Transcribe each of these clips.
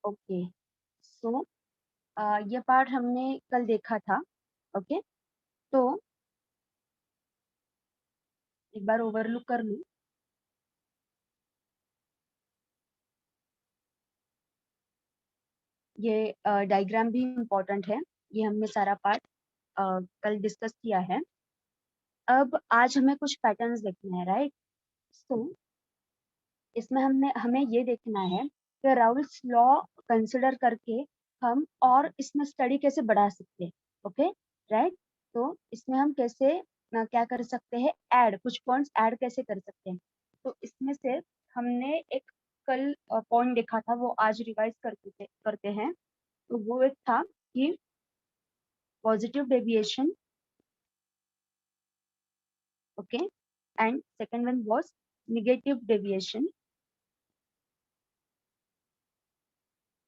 Okay, सो ये part हमने कल देखा था। ओके, तो एक बार ओवरलुक कर लूं। ये डायग्राम भी इम्पोर्टेंट है, ये हमने सारा पार्ट कल डिस्कस किया है। अब आज हमें कुछ पैटर्न्स देखने हैं, राइट? तो इसमें हमें ये देखना है कि राउल्स लॉ कंसिडर करके हम और इसमें स्टडी कैसे बढ़ा सकते हैं। Okay, right? तो इसमें हम कैसे क्या कर सकते हैं, ऐड कुछ पॉइंट्स ऐड कैसे कर सकते हैं। तो इसमें से हमने एक कल पॉइंट देखा था, वो आज रिवाइज करते हैं। तो वो एक था कि positive deviation, okay, and second one was negative deviation.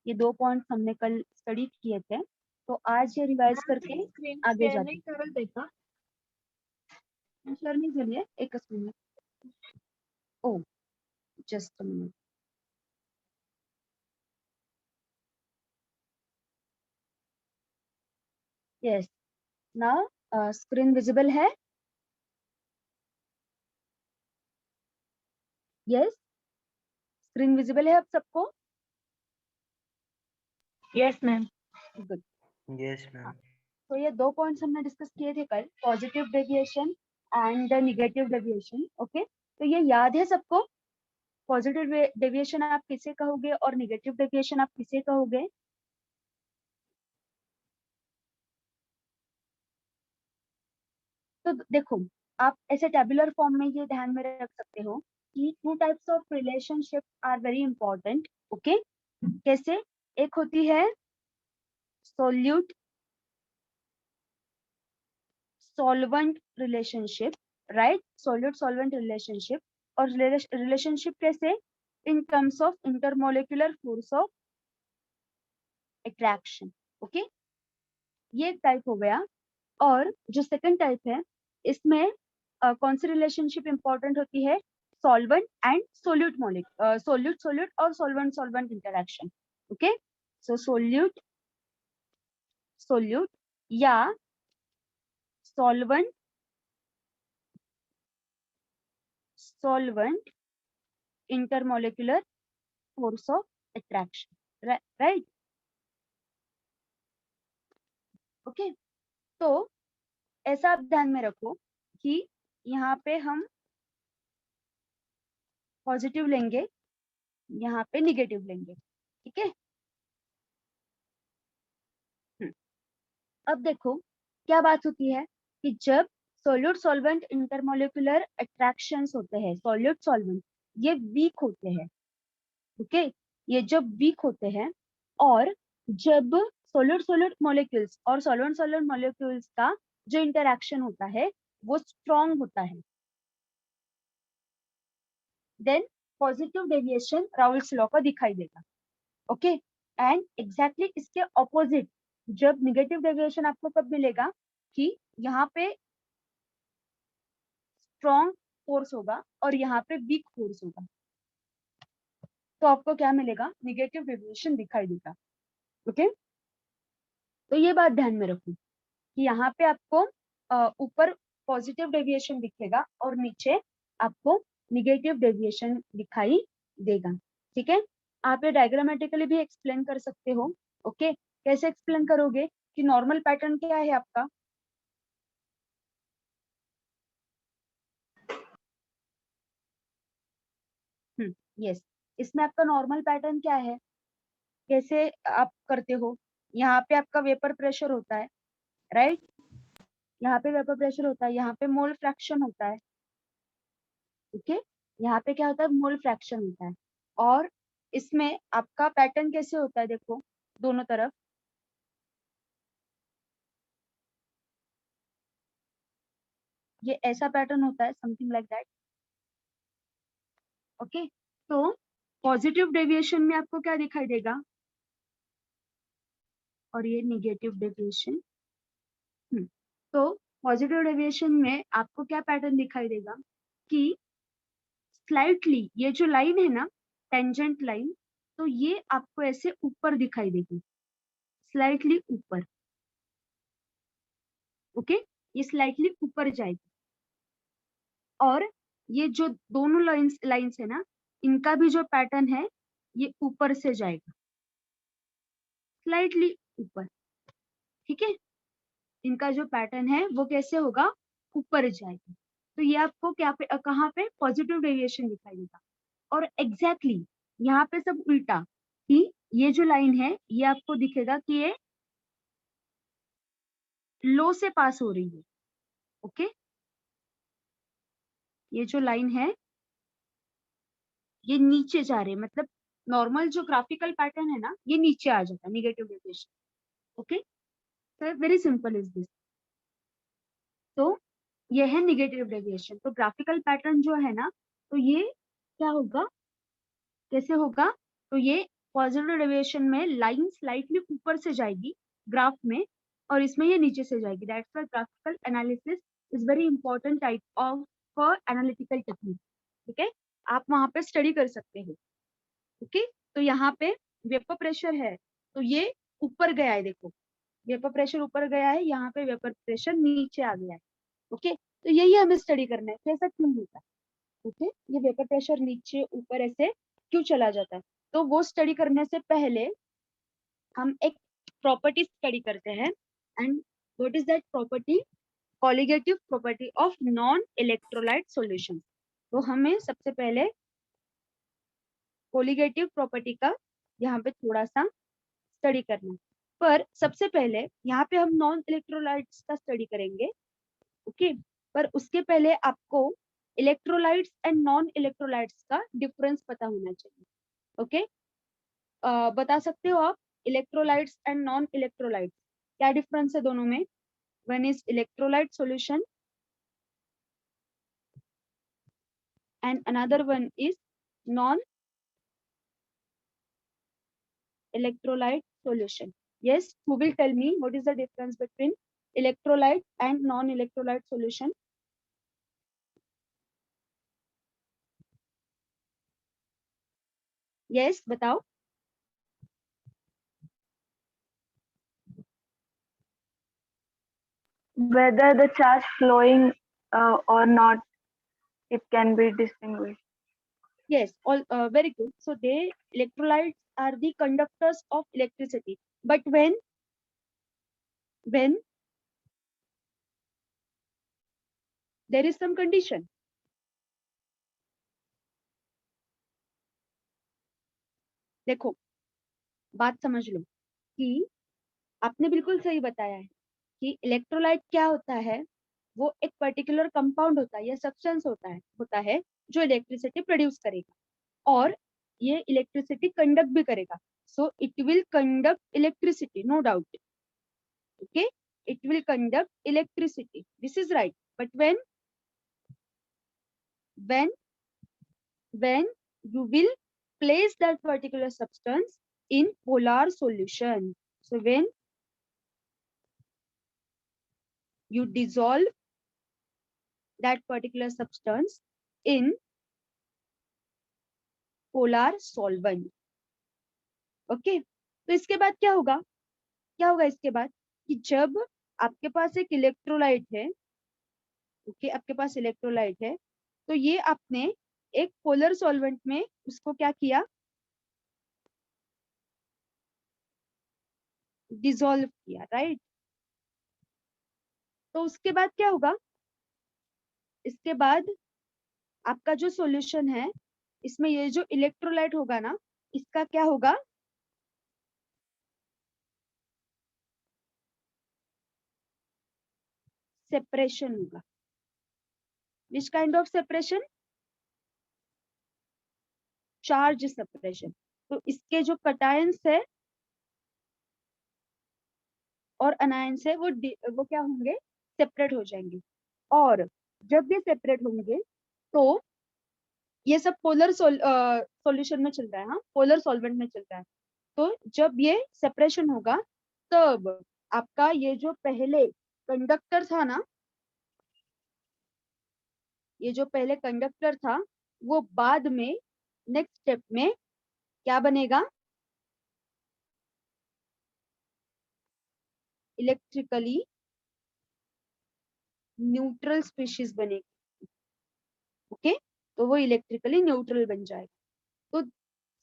ये दो पॉइंट्स हमने कल स्टडी किए थे, तो आज ये रिवाइज करके आगे जाते हैं। शेयर नहीं करिए, एक minute. Oh, just a minute. Yes, now screen visible है? यस, स्क्रीन विजिबल है आप सबको? Yes ma'am. Good. Yes ma'am. तो ये दो पॉइंट्स हमने डिस्कस किए थे कल, positive deviation and negative deviation. Okay, तो ये याद है सबको? पॉजिटिव डेविएशन आप किसे कहोगे और नेगेटिव डेविएशन आप किसे कहोगे? तो देखो, आप ऐसे टेबुलर फॉर्म में ये ध्यान में रख सकते हो कि two types of relationship are very important. Okay, कैसे? एक होती है solute solvent relationship, right? Solute solvent relationship. और रिलेशनशिप कैसे? In terms of intermolecular force of attraction. Okay, ये एक टाइप हो गया। और जो सेकंड टाइप है, इसमें कौन सी रिलेशनशिप इंपॉर्टेंट होती है? Solvent and solute solute solute और सॉल्वेंट सॉल्वेंट इंटरेक्शन। ओके, सो सोल्यूट सोल्यूट या solvent solvent intermolecular force of attraction, right? Okay, तो ऐसा आप ध्यान में रखो कि यहाँ पे हम पॉजिटिव लेंगे, यहाँ पे निगेटिव लेंगे, ठीक है? अब देखो क्या बात होती है कि जब सोल्यूट सॉल्वेंट इंटरमोलिकुलर अट्रैक्शंस होते हैं, सोल्यूट सॉल्वेंट ये वीक होते हैं। ओके, ये जब वीक होते हैं और जब सोल्यूट सोल्यूट मॉलिक्यूल्स और सॉल्वेंट सॉल्वेंट मॉलिक्यूल्स का जो इंटरेक्शन होता है वो स्ट्रॉन्ग होता है, then positive deviation Raoult's law का दिखाई देगा। ओके, एंड एग्जैक्टली इसके ऑपोजिट जब निगेटिव डेविएशन आपको कब मिलेगा कि यहाँ पे स्ट्रॉन्ग फोर्स होगा और यहाँ पे वीक फोर्स होगा, तो आपको क्या मिलेगा? निगेटिव डेविएशन दिखाई देगा। ओके, तो ये बात ध्यान में रखो कि यहाँ पे आपको ऊपर पॉजिटिव डेविएशन दिखेगा और नीचे आपको निगेटिव डेविएशन दिखाई देगा। ठीक है, आप ये डायग्रामेटिकली भी एक्सप्लेन कर सकते हो। ओके, कैसे एक्सप्लेन करोगे कि नॉर्मल पैटर्न क्या है आपका? यस, इसमें आपका नॉर्मल पैटर्न क्या है? कैसे आप करते हो? यहाँ पे आपका वेपर प्रेशर होता है, राइट? यहाँ पे वेपर प्रेशर होता है, यहाँ पे मोल फ्रैक्शन होता है। ओके, यहाँ पे क्या होता है? मोल फ्रैक्शन होता है। और इसमें आपका पैटर्न कैसे होता है? देखो दोनों तरफ ये ऐसा पैटर्न होता है, समथिंग लाइक दैट। ओके, तो पॉजिटिव डेविएशन में आपको क्या दिखाई देगा और ये निगेटिव डेविएशन। तो पॉजिटिव डेविएशन में आपको क्या पैटर्न दिखाई देगा कि स्लाइटली ये जो लाइन है ना, टेंजेंट लाइन, तो ये आपको ऐसे ऊपर दिखाई देगी, स्लाइटली ऊपर। ओके, ये स्लाइटली ऊपर जाएगी। और ये जो दोनों लाइंस है ना, इनका भी जो पैटर्न है ये ऊपर से जाएगा, स्लाइटली ऊपर। ठीक है, इनका जो पैटर्न है वो कैसे होगा, ऊपर जाएगा। तो ये आपको क्या पे कहाँ पे पॉजिटिव डेविएशन दिखाई देगा। और एग्जैक्टली यहाँ पे सब उल्टा, कि ये जो लाइन है ये आपको दिखेगा कि ये लो से पास हो रही है। ओके, ये जो लाइन है ये नीचे जा रही है, मतलब नॉर्मल जो ग्राफिकल पैटर्न है ना ये नीचे आ जाता है, निगेटिव डेविएशन। ओके, तो वेरी सिंपल इज दिस। तो ये है निगेटिव डेविएशन। तो ग्राफिकल पैटर्न जो है ना, तो ये क्या होगा, कैसे होगा, तो ये पॉजिटिव डेविएशन में लाइन स्लाइटली ऊपर से जाएगी ग्राफ में, और इसमें ये नीचे से जाएगी। That's why graphical analysis is very important type of analytical technique. ठीक है, आप वहां पे स्टडी कर सकते हो। ओके, तो यहाँ पे वेपर प्रेशर है तो ये ऊपर गया है, देखो वेपर प्रेशर ऊपर गया है, यहाँ पे वेपर प्रेशर नीचे आ गया है। ओके, तो यही हमें स्टडी करना है कि ऐसा क्यों होता है। ओके, ये वेपर प्रेशर नीचे ऊपर ऐसे क्यों चला जाता है। तो वो स्टडी करने से पहले हम एक प्रॉपर्टी स्टडी करते हैं। And what is that property, colligative property of non electrolyte solution. तो हमें सबसे पहले कोलिगेटिव प्रॉपर्टी का यहाँ पे थोड़ा सा स्टडी करना है। पर सबसे पहले यहाँ पे हम नॉन इलेक्ट्रोलाइट्स का स्टडी करेंगे। ओके, पर उसके पहले आपको इलेक्ट्रोलाइट्स एंड नॉन इलेक्ट्रोलाइट्स का डिफरेंस पता होना चाहिए। ओके, बता सकते हो आप इलेक्ट्रोलाइट्स एंड नॉन इलेक्ट्रोलाइट्स क्या डिफरेंस है दोनों में। One is electrolyte solution and another one is non electrolyte solution. Yes, who will tell me what is the difference between electrolyte and non-electrolyte solution? Yes, बताओ। Whether the charge flowing or not, it can be distinguished. Yes, all very good. So they electrolytes are the conductors of electricity. But when there is some condition, देखो बात समझ लो कि आपने बिल्कुल सही बताया है कि इलेक्ट्रोलाइट क्या होता है, वो एक पर्टिकुलर कंपाउंड होता है या सब्सटेंस होता है जो इलेक्ट्रिसिटी प्रोड्यूस करेगा और ये इलेक्ट्रिसिटी कंडक्ट भी करेगा। So it will conduct electricity, no doubt. Okay, it will conduct electricity, this is right. But when you will place that particular substance in polar solution, so when you dissolve that particular substance in polar solvent, okay तो इसके बाद क्या होगा, इसके बाद कि जब आपके पास एक इलेक्ट्रोलाइट है, ओके आपके पास इलेक्ट्रोलाइट है, तो ये आपने एक पोलर सॉल्वेंट में उसको क्या किया, डिसॉल्व किया, राइट। तो उसके बाद क्या होगा, इसके बाद आपका जो सॉल्यूशन है इसमें ये जो इलेक्ट्रोलाइट होगा ना, इसका क्या होगा, सेपरेशन होगा। Which kind of separation, charge separation. तो इसके जो कटायंस है और अनायंस है वो क्या होंगे, सेपरेट हो जाएंगे। और जब ये सेपरेट होंगे तो ये सब पोलर सॉल्यूशन में चल रहा है, हाँ पोलर सॉल्वेंट में चल रहा है। तो जब ये सेपरेशन होगा तब आपका ये जो पहले कंडक्टर था ना, ये जो पहले कंडक्टर था वो बाद में नेक्स्ट स्टेप में क्या बनेगा? इलेक्ट्रिकली न्यूट्रल स्पीशीज बनेगी। ओके, तो वो इलेक्ट्रिकली न्यूट्रल बन जाएगा। तो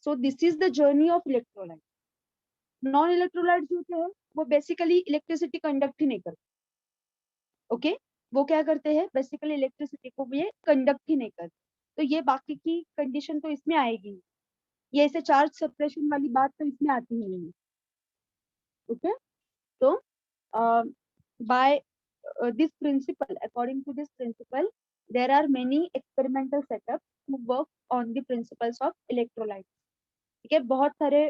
सो this is the journey of electrolyte. Non electrolyte जो होते हैं वो बेसिकली इलेक्ट्रिसिटी कंडक्ट ही नहीं करते। ओके, वो क्या करते हैं? बेसिकली इलेक्ट्रिसिटी को ये कंडक्ट ही नहीं करते। तो ये बाकी की कंडीशन तो इसमें आएगी नहीं। ये ऐसे चार्ज सेपरेशन वाली बात तो इसमें आती ही नहीं है। ओके, तो by this principle, according to this principle, there are many experimental setups to work on the principles of electrolyte. ठीक है, बहुत सारे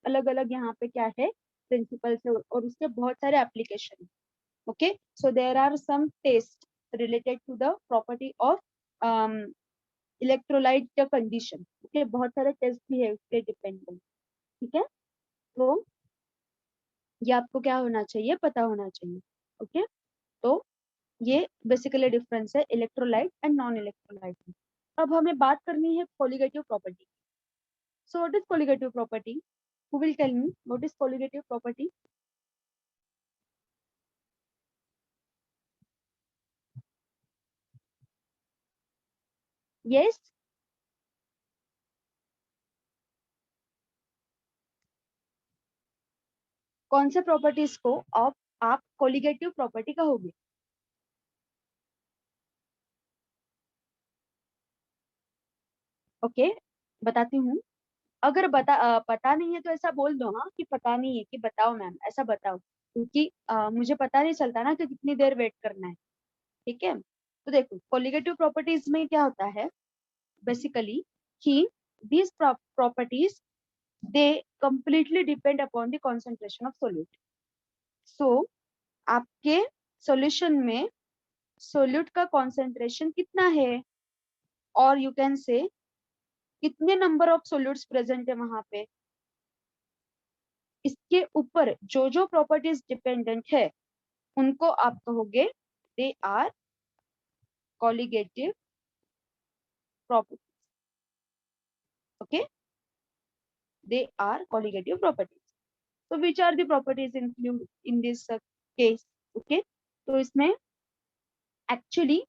अलग अलग यहाँ पे क्या है प्रिंसिपल्स है और उसके बहुत सारे application. Okay, so there are some test related to the property of electrolyte condition. Okay, बहुत सारे टेस्ट भी है उसके डिपेंडेंट। ठीक है, तो ये आपको क्या होना चाहिए, पता होना चाहिए। ओके, तो ये बेसिकली डिफरेंस है इलेक्ट्रोलाइट एंड नॉन इलेक्ट्रोलाइट में। अब हमें बात करनी है colligative property. So what is colligative property? Who will tell me what is colligative property? Yes, कौन से प्रॉपर्टीज को आप कोलिगेटिव प्रॉपर्टी कहोगे? ओके, बताती हूँ। अगर पता नहीं है तो ऐसा बोल दो, हाँ कि पता नहीं है, कि बताओ मैम, ऐसा बताओ, क्योंकि मुझे पता नहीं चलता ना कि कितनी देर वेट करना है। ठीक है, तो देखो कोलिगेटिव प्रॉपर्टीज में क्या होता है बेसिकली कि these properties they completely depend upon the concentration of solute. So आपके सॉल्यूशन में सोल्यूट का कॉन्सेंट्रेशन कितना है, और यू कैन से कितने नंबर ऑफ सोल्यूट्स प्रेजेंट है वहां पे, इसके ऊपर जो जो प्रॉपर्टीज डिपेंडेंट है उनको आप कहोगे they are colligative properties. Okay, they are colligative properties. तो which are the properties include in this case? Okay, तो इसमें एक्चुअली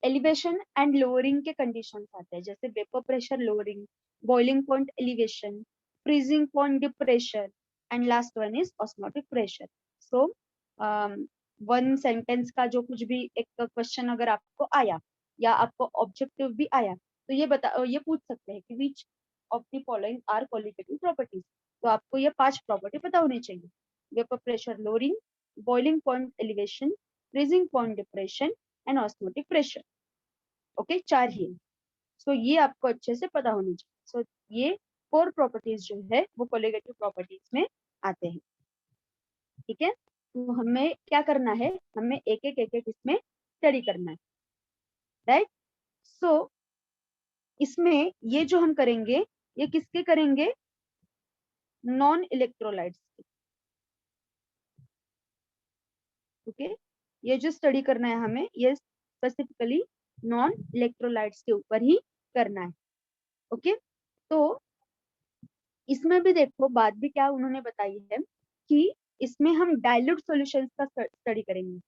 एलिवेशन एंड लोअरिंग के कंडीशंस आते हैं, जैसे vapour pressure lowering, boiling point elevation, freezing point depression, and last one is osmotic pressure. So one sentence का जो कुछ भी एक क्वेश्चन अगर आपको आया या आपको ऑब्जेक्टिव भी आया तो ये पूछ सकते हैं कि which of the following are qualitative properties. तो आपको ये 5 प्रॉपर्टी पता होनी चाहिए: vapour pressure lowering, boiling point elevation, freezing point depression and osmotic pressure. Okay, 4 ही। सो ये आपको अच्छे से पता होनी चाहिए। सो ये 4 प्रॉपर्टीज जो है वो कोलिगेटिव प्रॉपर्टीज में आते हैं। ठीक है, तो हमें क्या करना है, हमें एक एक इसमें स्टडी करना है, राइट? सो इसमें ये जो हम करेंगे ये किसके करेंगे? Non electrolytes. ओके, ये जो स्टडी करना है हमें ये स्पेसिफिकली नॉन इलेक्ट्रोलाइट्स के ऊपर ही करना है। ओके, तो इसमें भी देखो बात भी क्या उन्होंने बताई है कि इसमें हम डाइल्यूट सॉल्यूशंस का स्टडी करेंगे।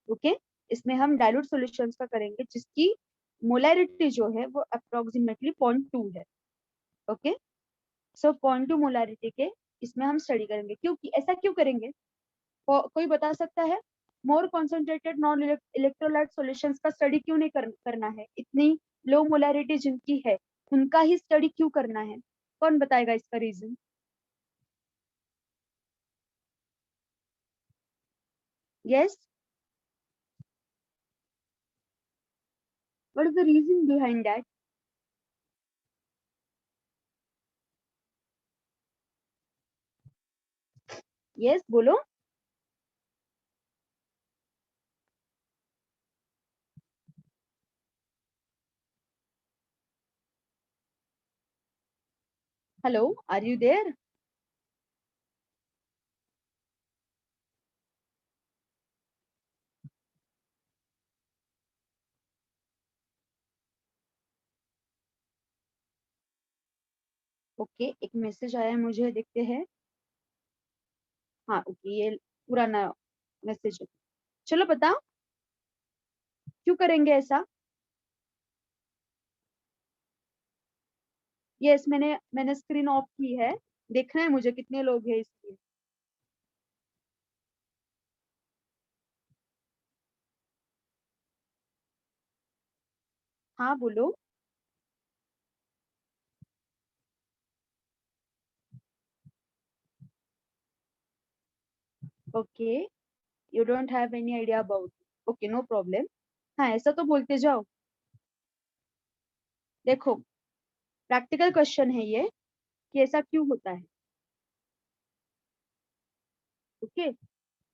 ओके, इसमें हम डाइल्यूट सॉल्यूशंस का करेंगे जिसकी मोलैरिटी जो है वो अप्रोक्सीमेटली 0.2 है। ओके, सो 0.2 मोलैरिटी के इसमें हम स्टडी करेंगे। क्योंकि ऐसा क्यों करेंगे? कोई बता सकता है? मोर कॉन्सेंट्रेटेड नॉन इलेक्ट्रोलाइट सॉल्यूशंस का स्टडी क्यों नहीं करना है? इतनी लो मोलैरिटी जिनकी है उनका ही स्टडी क्यों करना है? कौन बताएगा इसका reason? Yes, what is the reason behind that? Yes, बोलो। Hello, are you there? Okay, एक मैसेज आया है मुझे, देखते हैं। हाँ ओके, ये पुराना मैसेज है। चलो बताओ क्यों करेंगे ऐसा। यस, मैंने स्क्रीन ऑफ की है, देखना है मुझे कितने लोग हैं इसलिए। हाँ बोलो। Okay, you don't have any idea about. Okay, no problem. हाँ, ऐसा तो बोलते जाओ। देखो, प्रैक्टिकल क्वेश्चन है ये, कि ऐसा क्यों होता है। ओके,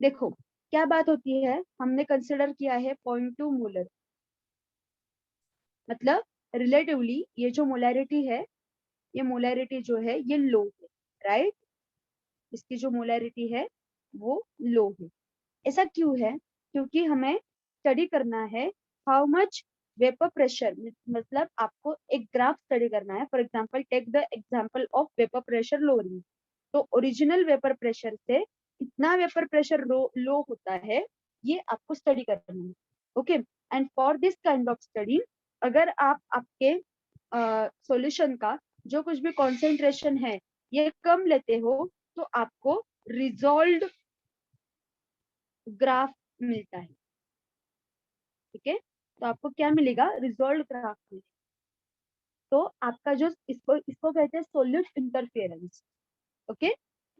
देखो क्या बात होती है, हमने कंसिडर किया है 0.2 मोलर, मतलब रिलेटिवली ये जो मोलैरिटी है, ये मोलैरिटी जो है ये लो है, राइट। इसकी जो मोलैरिटी है वो लो है। ऐसा क्यों है, क्योंकि हमें स्टडी करना है हाउ मच वेपर प्रेशर, मतलब आपको एक ग्राफ स्टडी करना है। For example, take the example of vapour pressure lowering. तो ओरिजिनल वेपर प्रेशर से कितना वेपर प्रेशर लो होता है, ये आपको स्टडी करना है। Okay, and for this kind of study, अगर आप आपके सॉल्यूशन का जो कुछ भी कॉन्सेंट्रेशन है ये कम लेते हो, तो आपको रिजॉल्व ग्राफ मिलता है। ठीक है, तो आपको क्या मिलेगा, रिजॉल्व ग्राफ मिलेगा। तो आपका जो इसको इसको कहते हैं सोल्यूट इंटरफेरेंस। ओके,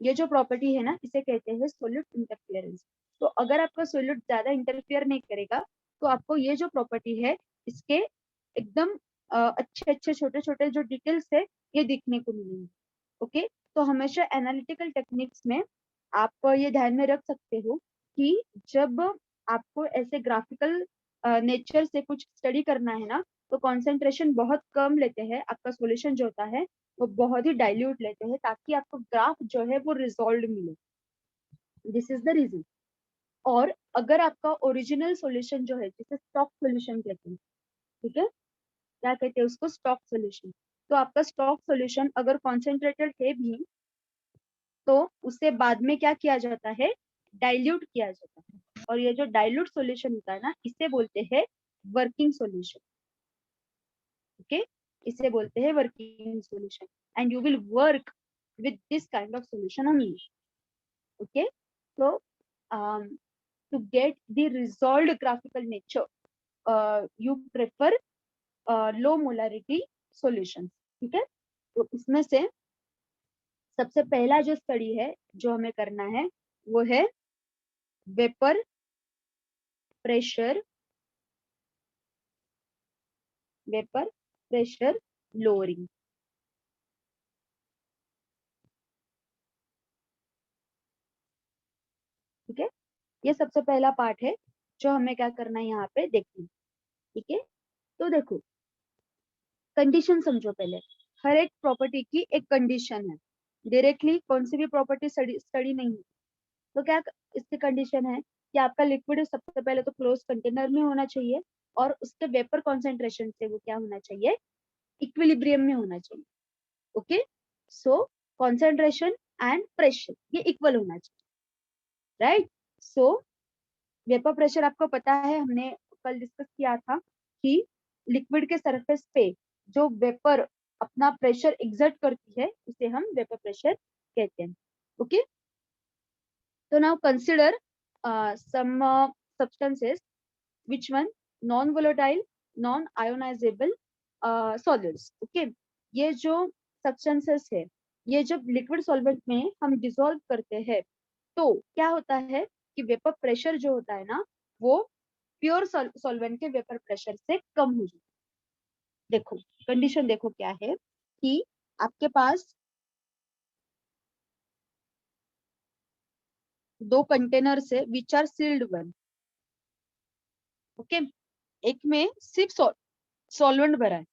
ये जो प्रॉपर्टी है ना, इसे कहते हैं सोल्यूट इंटरफेरेंस। तो अगर आपका सोल्यूट ज्यादा इंटरफेयर नहीं करेगा, तो आपको ये जो प्रॉपर्टी है, इसके एकदम अच्छे अच्छे छोटे छोटे जो डिटेल्स है ये दिखने को मिलेंगे। ओके, तो हमेशा एनालिटिकल टेक्निक्स में आप ये ध्यान में रख सकते हो कि जब आपको ऐसे ग्राफिकल नेचर से कुछ स्टडी करना है ना, तो कंसंट्रेशन बहुत कम लेते हैं, आपका सॉल्यूशन जो होता है वो बहुत ही डाइल्यूट लेते हैं, ताकि आपको ग्राफ जो है वो रिजॉल्व मिले। This is the reason. और अगर आपका ओरिजिनल सॉल्यूशन जो है, जिसे स्टॉक सॉल्यूशन कहते हैं, ठीक है, क्या कहते हैं उसको, स्टॉक सॉल्यूशन। तो आपका स्टॉक सॉल्यूशन अगर कॉन्सेंट्रेटेड है भी, तो उससे बाद में क्या किया जाता है, डाइल्यूट किया जाता है। और ये जो डाइल्यूट सॉल्यूशन होता है ना, इसे बोलते हैं वर्किंग सॉल्यूशन। ओके, इसे बोलते हैं working solution, and you will work with this kind of solution only. Okay, so to get the resolved graphical nature, you prefer low molarity solutions. ठीक है, तो इसमें से सबसे पहला जो स्टडी है जो हमें करना है, वो है vapour pressure, vapour pressure lowering. ठीक है, ये सबसे पहला पार्ट है जो हमें क्या करना है यहाँ पे देखना है। ठीक है, तो देखो कंडीशन समझो पहले। हर एक प्रॉपर्टी की एक कंडीशन है, डायरेक्टली कौन सी भी प्रॉपर्टी स्टडी नहीं है। तो क्या इसकी कंडीशन है कि आपका लिक्विड सबसे पहले तो क्लोज कंटेनर में होना चाहिए, और उसके वेपर कॉन्सेंट्रेशन से वो क्या होना चाहिए, इक्विलिब्रियम में होना चाहिए। Okay, so concentration and pressure ये इक्वल होना चाहिए, राइट। सो वेपर प्रेशर आपको पता है, हमने कल डिस्कस किया था कि लिक्विड के सरफेस पे जो वेपर अपना प्रेशर एग्जर्ट करती है, उसे हम वेपर प्रेशर कहते हैं। ओके, तो now consider some substances, which one, non volatile, non ionizable solids. Okay, ये जो substances है, ये जब लिक्विड सॉल्वेंट में हम डिसॉल्व करते हैं, तो क्या होता है कि वेपर प्रेशर जो होता है ना, वो प्योर सॉल्वेंट के वेपर प्रेशर से कम हो जाए। देखो कंडीशन देखो क्या है, कि आपके पास दो कंटेनर से which are sealed one. Okay, एक में सिर्फ सॉल्वेंट भरा है।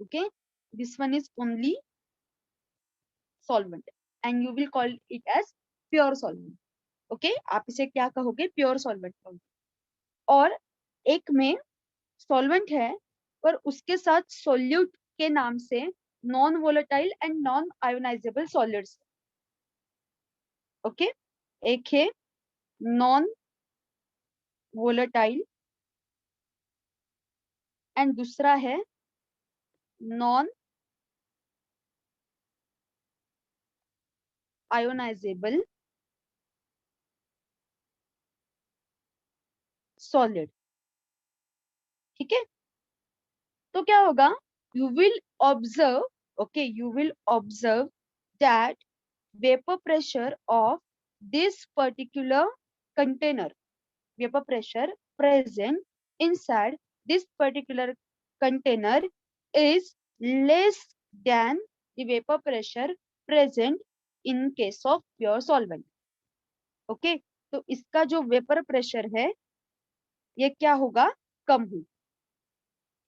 Okay, this one is only solvent, and you will call it as pure solvent. Okay, आप इसे क्या कहोगे, प्योर सॉल्वेंट कहोगे। और एक में सॉल्वेंट है, पर उसके साथ सोल्यूट के नाम से non volatile and non ionisable solids. Okay, एक है नॉन वोलेटाइल एंड दूसरा है नॉन आयोनाइजेबल सॉलिड। ठीक है, तो क्या होगा, you will observe, okay, you will observe that vapor pressure of this particular container, vapor pressure present inside this particular container is less than the vapor pressure present in case of pure solvent. Okay, तो इसका जो vapour pressure है ये क्या होगा, कम होगा।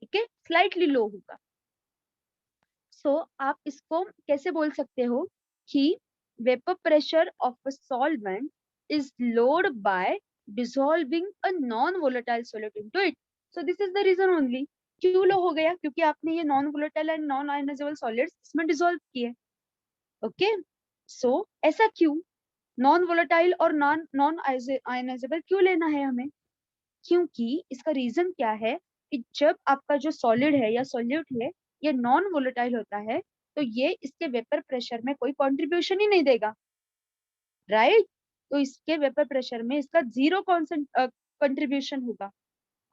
ठीक है, स्लाइटली लो होगा। सो आप इसको कैसे बोल सकते हो कि vapour pressure of a solvent is lowered by dissolving a non volatile solute into it. So this is the reason only. क्यों लो हो गया, क्योंकि आपने ये non volatile and non ionizable solids इसमें डिसॉल्व किए। ओके, सो ऐसा क्यों, नॉन वोलेटाइल और नॉन नॉन आयनाइजेबल क्यों लेना है हमें, क्योंकि इसका रीजन क्या है कि जब आपका जो सॉलिड है या सॉल्यूट है ये नॉन वोलेटाइल होता है तो ये इसके वेपर प्रेशर में कोई कंट्रीब्यूशन ही नहीं देगा, राइट। तो इसके वेपर प्रेशर में इसका जीरो कंट्रीब्यूशन होगा।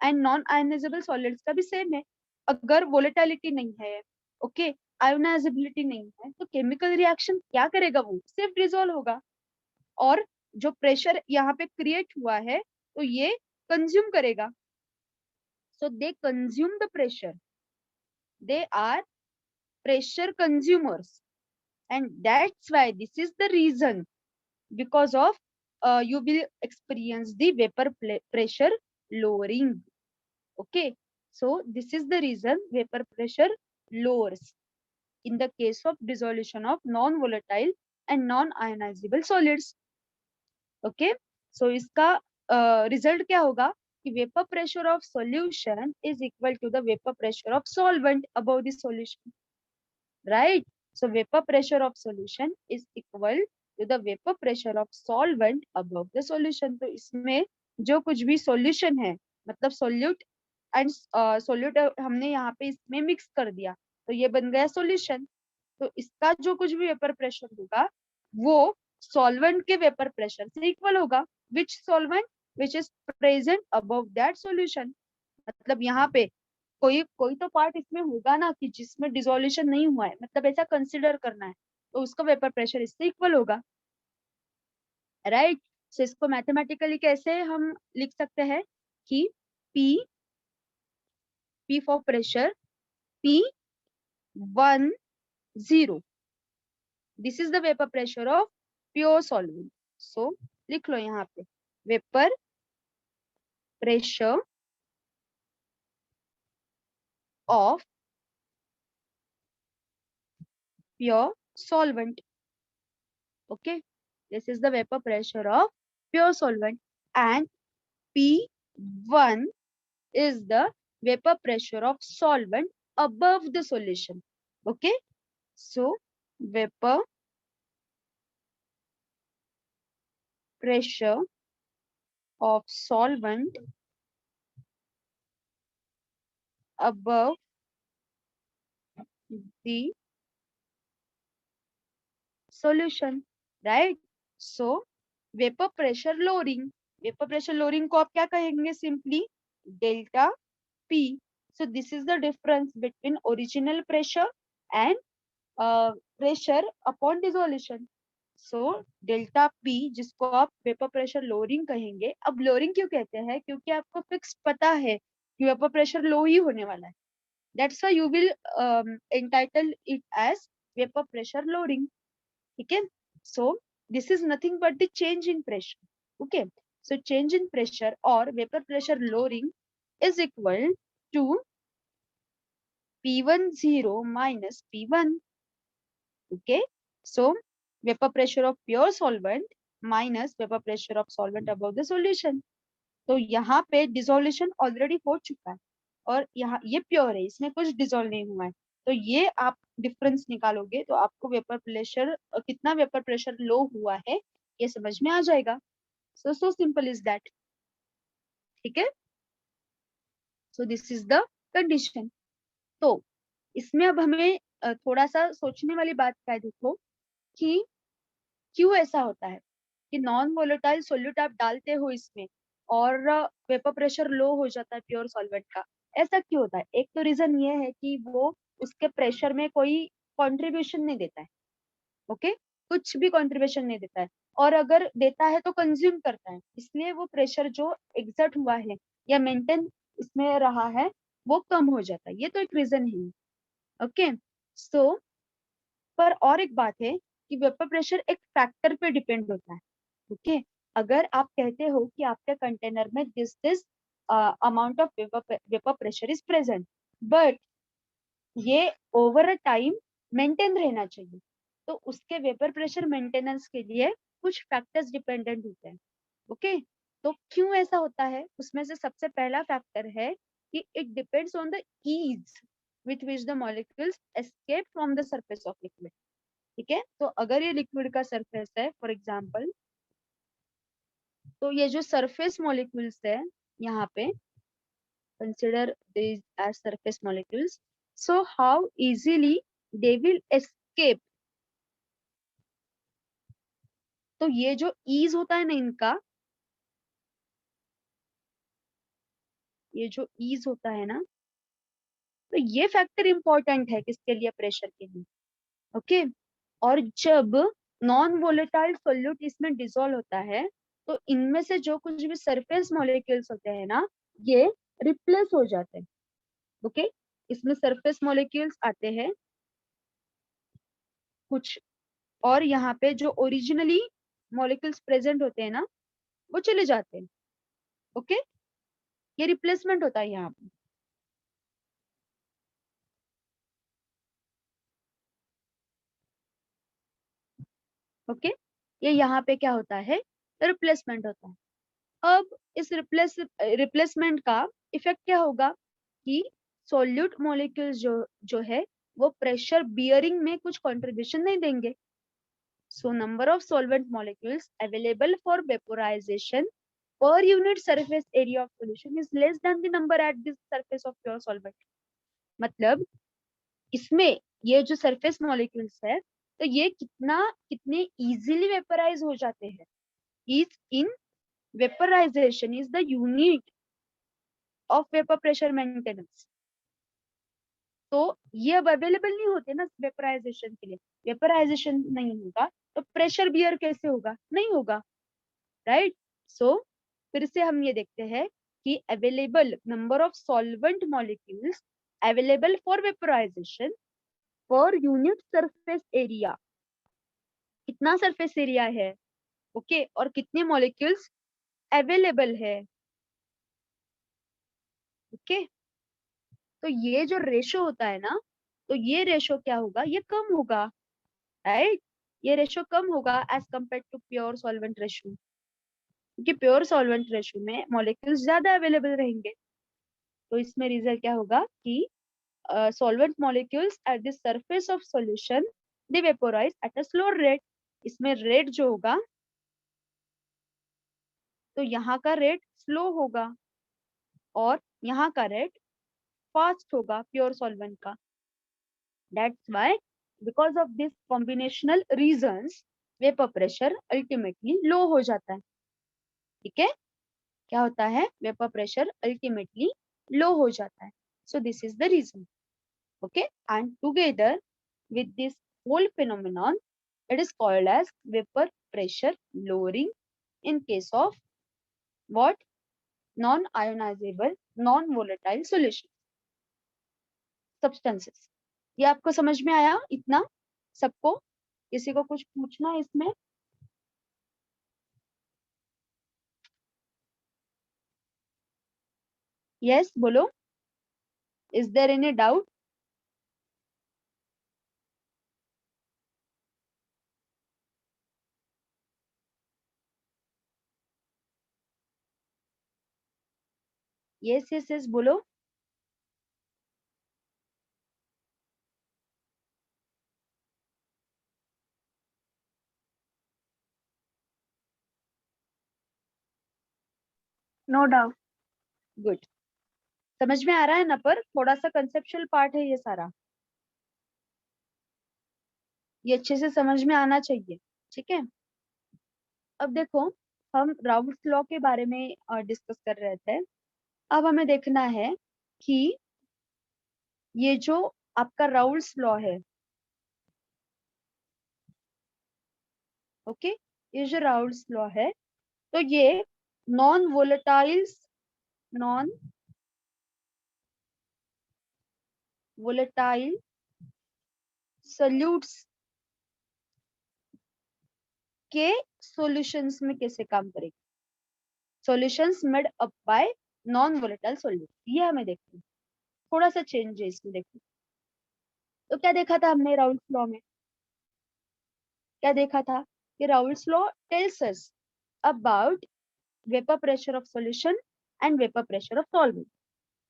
एंड नॉन आयोनाइजेबल सॉलिड्स का भी सेम है, अगर वोलेटिलिटी नहीं है, ओके, आयोनाइजेबिलिटी नहीं है, तो केमिकल रिएक्शन क्या करेगा, वो सिर्फ डिसॉल्व होगा। और जो प्रेशर यहाँ पे क्रिएट हुआ है तो ये कंज्यूम करेगा। So they consume the pressure. They are pressure consumers, and that's why this is the reason, because of you will experience the vapor pressure lowering. Okay, so this is the reason vapor pressure lowers in the case of dissolution of non-volatile and non-ionizable solids. Okay, so इसका result क्या होगा कि vapor pressure of solution is equal to the vapor pressure of solvent above the solution, right? So vapor pressure of solution is equal to the vapor pressure of solvent above the solution. तो इसमें जो कुछ भी solution है, मतलब solute and solute हमने यहाँ पे इसमें मिक्स कर दिया तो ये बन गया सॉल्यूशन। तो इसका जो कुछ भी वेपर प्रेशर होगा वो सॉल्वेंट के वेपर प्रेशर से इक्वल होगा, which solvent which is present above that solution. मतलब यहाँ पे कोई कोई तो पार्ट इसमें होगा ना कि जिसमें डिसोल्यूशन नहीं हुआ है, मतलब ऐसा कंसिडर करना है, तो उसका वेपर प्रेशर इससे इक्वल होगा, राइट। सो इसको मैथमेटिकली कैसे हम लिख सकते हैं कि P for pressure, P10, this is the vapor pressure of pure solvent. So लिख लो यहाँ पे vapor pressure of pure solvent. Okay, this is the vapor pressure of pure solvent, and P1 is the vapor pressure of solvent above the solution. Okay, so vapor pressure of solvent above the solution, right? So vapor pressure lowering, vapor pressure lowering को आप क्या कहेंगे, simply delta P. So this is the difference between original pressure and pressure upon dissolution. So delta P जिसको आप vapor pressure lowering कहेंगे। अब lowering क्यों कहते हैं, क्योंकि आपको फिक्स पता है कि vapor pressure low ही होने वाला है, that's why you will entitle it as vapor pressure lowering. ठीक है, so this is nothing but the change in pressure. Okay, so change in pressure or vapor pressure lowering is equal to P10 minus P1. Okay, so vapor pressure of pure solvent minus vapor pressure of solvent above the solution. तो यहाँ पे dissolution already हो चुका है और यहाँ ये pure है, इसमें कुछ डिसॉल्व नहीं हुआ है, तो ये आप डिफरेंस निकालोगे तो आपको वेपर प्रेशर कितना वेपर प्रेशर लो हुआ है ये समझ में आ जाएगा। So simple is that. ठीक है, so this is the condition. तो इसमें अब हमें थोड़ा सा सोचने वाली बात क्या है, देखो कि क्यों ऐसा होता है कि नॉन वोलेटाइल सोल्यूट आप डालते हो इसमें और वेपर प्रेशर लो हो जाता है प्योर सॉल्वेंट का। ऐसा क्यों होता है? एक तो रीजन ये है कि वो उसके प्रेशर में कोई कंट्रीब्यूशन नहीं देता है। ओके, कुछ भी कंट्रीब्यूशन नहीं देता है, और अगर देता है तो कंज्यूम करता है, इसलिए वो प्रेशर जो एग्जर्ट हुआ है या मेंटेन इसमें रहा है वो कम हो जाता है। ये तो एक रीजन है। ओके, सो पर और एक बात है कि वेपर प्रेशर एक फैक्टर पे डिपेंड होता है। ओके, अगर आप कहते हो कि आपके कंटेनर में this this amount of vapour pressure is present, but ये ओवर अ टाइम मेंटेन रहना चाहिए, तो उसके वेपर प्रेशर मेंटेनेंस के लिए कुछ फैक्टर्स डिपेंडेंट होते हैं। ओके, तो क्यों ऐसा होता है? उसमें से सबसे पहला फैक्टर है कि it depends on the ease with which the molecules escape from the surface of liquid. ठीक है, तो अगर ये लिक्विड का सरफेस है फॉर एग्जाम्पल, तो ये जो सरफेस मॉलिक्यूल्स है यहाँ पे, consider these as surface molecules, so how easily they will escape। तो ये जो ईज होता है ना इनका, ये जो ईज होता है ना, तो ये फैक्टर इंपॉर्टेंट है किसके लिए? प्रेशर के लिए। ओके, और जब नॉन वोलेटाइल सोल्यूट इसमें डिसॉल्व होता है तो इनमें से जो कुछ भी सरफेस मॉलिक्यूल्स होते हैं ना, ये रिप्लेस हो जाते हैं। ओके, इसमें सरफेस मॉलिक्यूल्स आते हैं कुछ, और यहाँ पे जो ओरिजिनली मॉलिक्यूल्स प्रेजेंट होते हैं ना वो चले जाते हैं। ओके, ये रिप्लेसमेंट होता है यहाँ पे। ओके, ये यहाँ पे क्या होता है? रिप्लेसमेंट होता है। अब इस रिप्लेसमेंट का इफेक्ट क्या होगा कि सोल्यूट मॉलिक्यूल्स जो है वो प्रेशर बियरिंग में कुछ कंट्रीब्यूशन नहीं देंगे। So number of solvent molecules available for vaporisation per unit surface area of solution is less than the number at the surface of pure solvent। मतलब इसमें ये जो सरफेस मॉलिक्यूल्स है तो ये कितने इजीली वेपराइज हो जाते हैं। Is in vaporisation is the unit of vapour pressure maintenance. तो ये अब अवेलेबल नहीं होते ना वेपराइजेशन के लिए। वेपराइजेशन नहीं होगा तो प्रेशर बियर कैसे होगा? नहीं होगा, राइट। सो फिर से हम ये देखते हैं कि available number of solvent molecules available for vaporisation per unit surface area, कितना सरफेस एरिया है, ओके, और कितने मॉलिक्यूल्स अवेलेबल है। ओके, तो ये जो रेशो होता है ना, तो ये रेशो क्या होगा? ये कम होगा, राइट। ये रेशो कम होगा as compare to pure solvent ratio, क्योंकि प्योर सॉल्वेंट रेशो में मॉलिक्यूल्स ज्यादा अवेलेबल रहेंगे। तो इसमें रिजल्ट क्या होगा कि solvent molecules at the surface of solution they vaporize at a slower rate। इसमें रेट जो होगा तो यहाँ का रेट स्लो होगा और यहाँ का रेट फास्ट होगा प्योर सॉल्वेंट का। That's why because of this combinational reasons vapour pressure ultimately low हो जाता है। ठीक है, क्या होता है? वेपर प्रेशर अल्टीमेटली लो हो जाता है। So this is the reason. Okay, and together with this whole phenomenon it is called as vapor pressure lowering in case of what? Non ionizable non volatile solution substances। ये आपको समझ में आया इतना सबको? किसी को कुछ पूछना है इसमें? यस बोलो, is there any doubt? Yes yes yes बोलो। No doubt. गुड, समझ में आ रहा है ना? पर थोड़ा सा कंसेप्चुअल पार्ट है ये सारा, ये अच्छे से समझ में आना चाहिए, ठीक है। अब देखो, हम राउल्स लॉ के बारे में डिस्कस कर रहे थे। अब हमें देखना है कि ये जो आपका राउल्स लॉ है, ओके, ये जो राउल्स लॉ है, तो ये non volatiles, non volatile solutes के सॉल्यूशंस में कैसे काम करेगा। Solutions made up by non volatile solute, ये हमें देखना है। थोड़ा सा चेंज है इसमें, देखो। तो क्या देखा था हमने राउल्स लॉ में? क्या देखा था कि Raoult's law tells us about vapour pressure of solution and vapour pressure of solvent,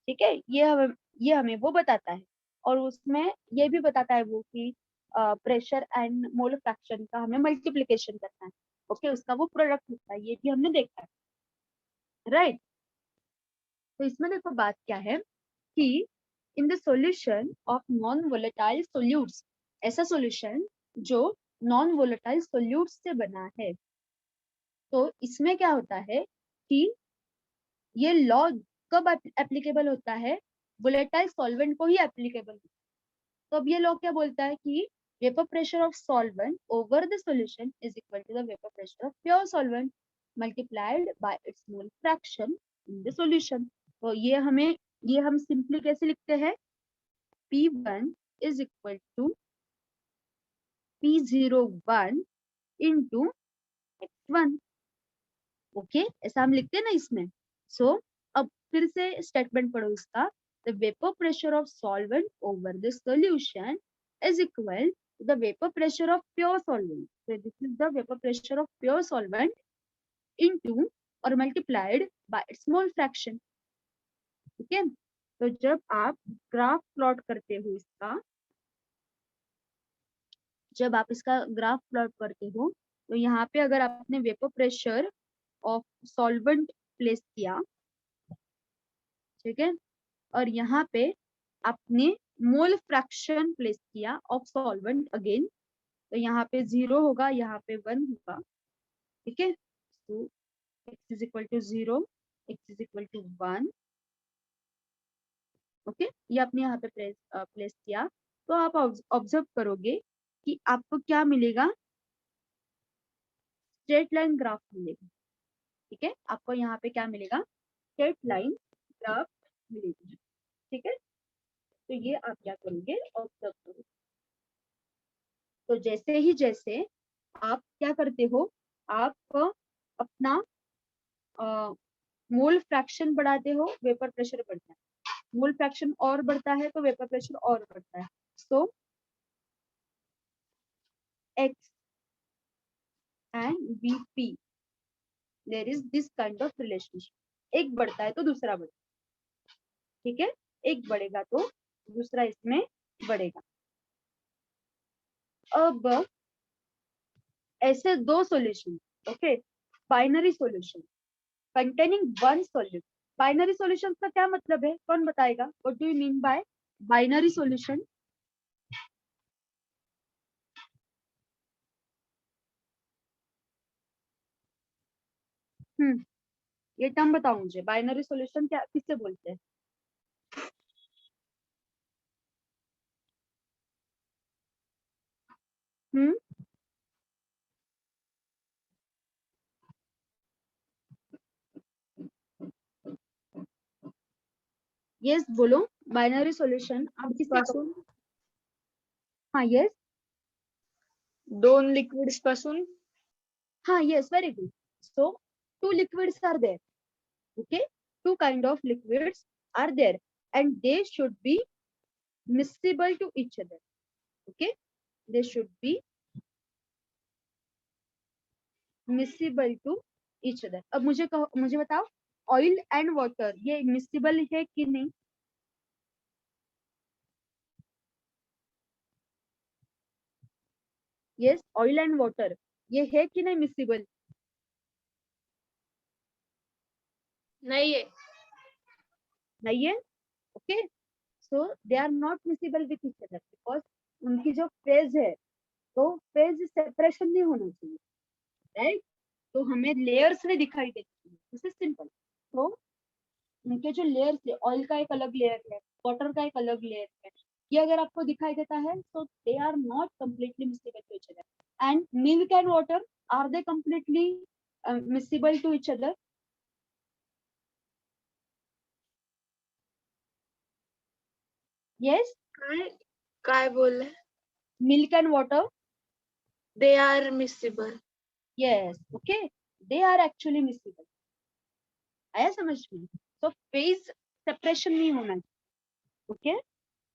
ठीक है। ये हमें वो बताता है, और उसमें ये भी बताता है वो कि प्रेशर एंड मोल फ्रैक्शन का हमें मल्टीप्लिकेशन करना है, ओके, उसका वो प्रोडक्ट होता है, ये भी हमने देखा है, राइट। तो इसमें देखो बात क्या है कि इन the solution of non volatile solutes, ऐसा सॉल्यूशन जो नॉन वोलेटाइल सोल्यूट्स से बना है, तो इसमें क्या होता है कि ये लॉ कब एप्लीकेबल होता है? वोलेटाइल सॉल्वेंट को ही एप्लीकेबल होता है। तो अब ये लॉ क्या बोलता है कि vapour pressure of solvent over the solution is equal to the vapour pressure of pure solvent multiplied by its mole fraction in the solution. तो ये हम सिंपली कैसे लिखते हैं? P1 is equal to P01 into X1, okay, ऐसा हम लिखते हैं ना इसमें। सो अब फिर से स्टेटमेंट पढ़ो इसका। The vapour pressure of solvent over the solution is equal to the vapour pressure of pure solvent, so this is the vapor pressure of pure solvent into और multiplied by its mole fraction, ठीक है। तो जब आप graph plot करते हो इसका, जब आप इसका ग्राफ प्लॉट करते हो, तो यहाँ पे अगर आपने vapour pressure of solvent place किया, ठीक है, और यहाँ पे आपने मोल फ्रैक्शन प्लेस किया ऑफ सॉल्वेंट अगेन, तो यहाँ पे 0 होगा, यहाँ पे 1 होगा, ठीक है। तो x is equal to 0, x is equal to 1, okay, ये आपने यहाँ पे प्लेस किया, तो आप ऑब्जर्व करोगे कि आपको क्या मिलेगा? स्ट्रेट लाइन ग्राफ मिलेगा, ठीक है। आपको यहाँ पे क्या मिलेगा? स्ट्रेट लाइन ग्राफ मिलेगी, ठीक है। तो ये आप क्या करोगे? ऑब्जर्व करोगे। तो जैसे आप क्या करते हो, आप अपना मोल फ्रैक्शन बढ़ाते हो, वेपर प्रेशर बढ़ता है, मोल फ्रैक्शन और बढ़ता है तो वेपर प्रेशर और बढ़ता है। So X and Vp, there is this kind of relationship, एक बढ़ता है तो दूसरा बढ़ता है, ठीक है, एक बढ़ेगा तो दूसरा इसमें बढ़ेगा। अब ऐसे दो solution, okay, binary solution containing one solute, binary solution का क्या मतलब है? कौन बताएगा? What do you mean by binary solution? ये टर्म बताओ मुझे, बाइनरी सॉल्यूशन क्या किससे बोलते हैं? हम्म, यस बोलो, बाइनरी सॉल्यूशन आप किससे पासून हाँ यस, दोन लिक्विड्स पासून हाँ yes, very good. So two liquids are there, okay, two kind of liquids are there and they should be miscible to each other, okay, they should be miscible to each other। अब मुझे कहो, मुझे बताओ, oil and water ये miscible है कि नहीं? Yes, oil and water ये है कि नहीं मिसिबल? नहीं है। नहीं है, okay. So they are not miscible with each other because उनकी जो फेज है तो फेज सेपरेशन नहीं होना चाहिए, राइट। तो हमें लेयर्स में दिखाई देती है, दिस इज सिंपल। तो उनके जो लेयर्स है, ऑयल का एक अलग लेयर है, वाटर का एक अलग लेयर है, ये अगर आपको दिखाई देता है तो they are not completely miscible to each other. And milk and water, are they completely miscible to each other? Yes, काय काय बोलले? Milk and water, they are miscible. yes, okay, they are actually miscible. आया समझ में? तो phase separation नहीं होना चाहिए, ओके।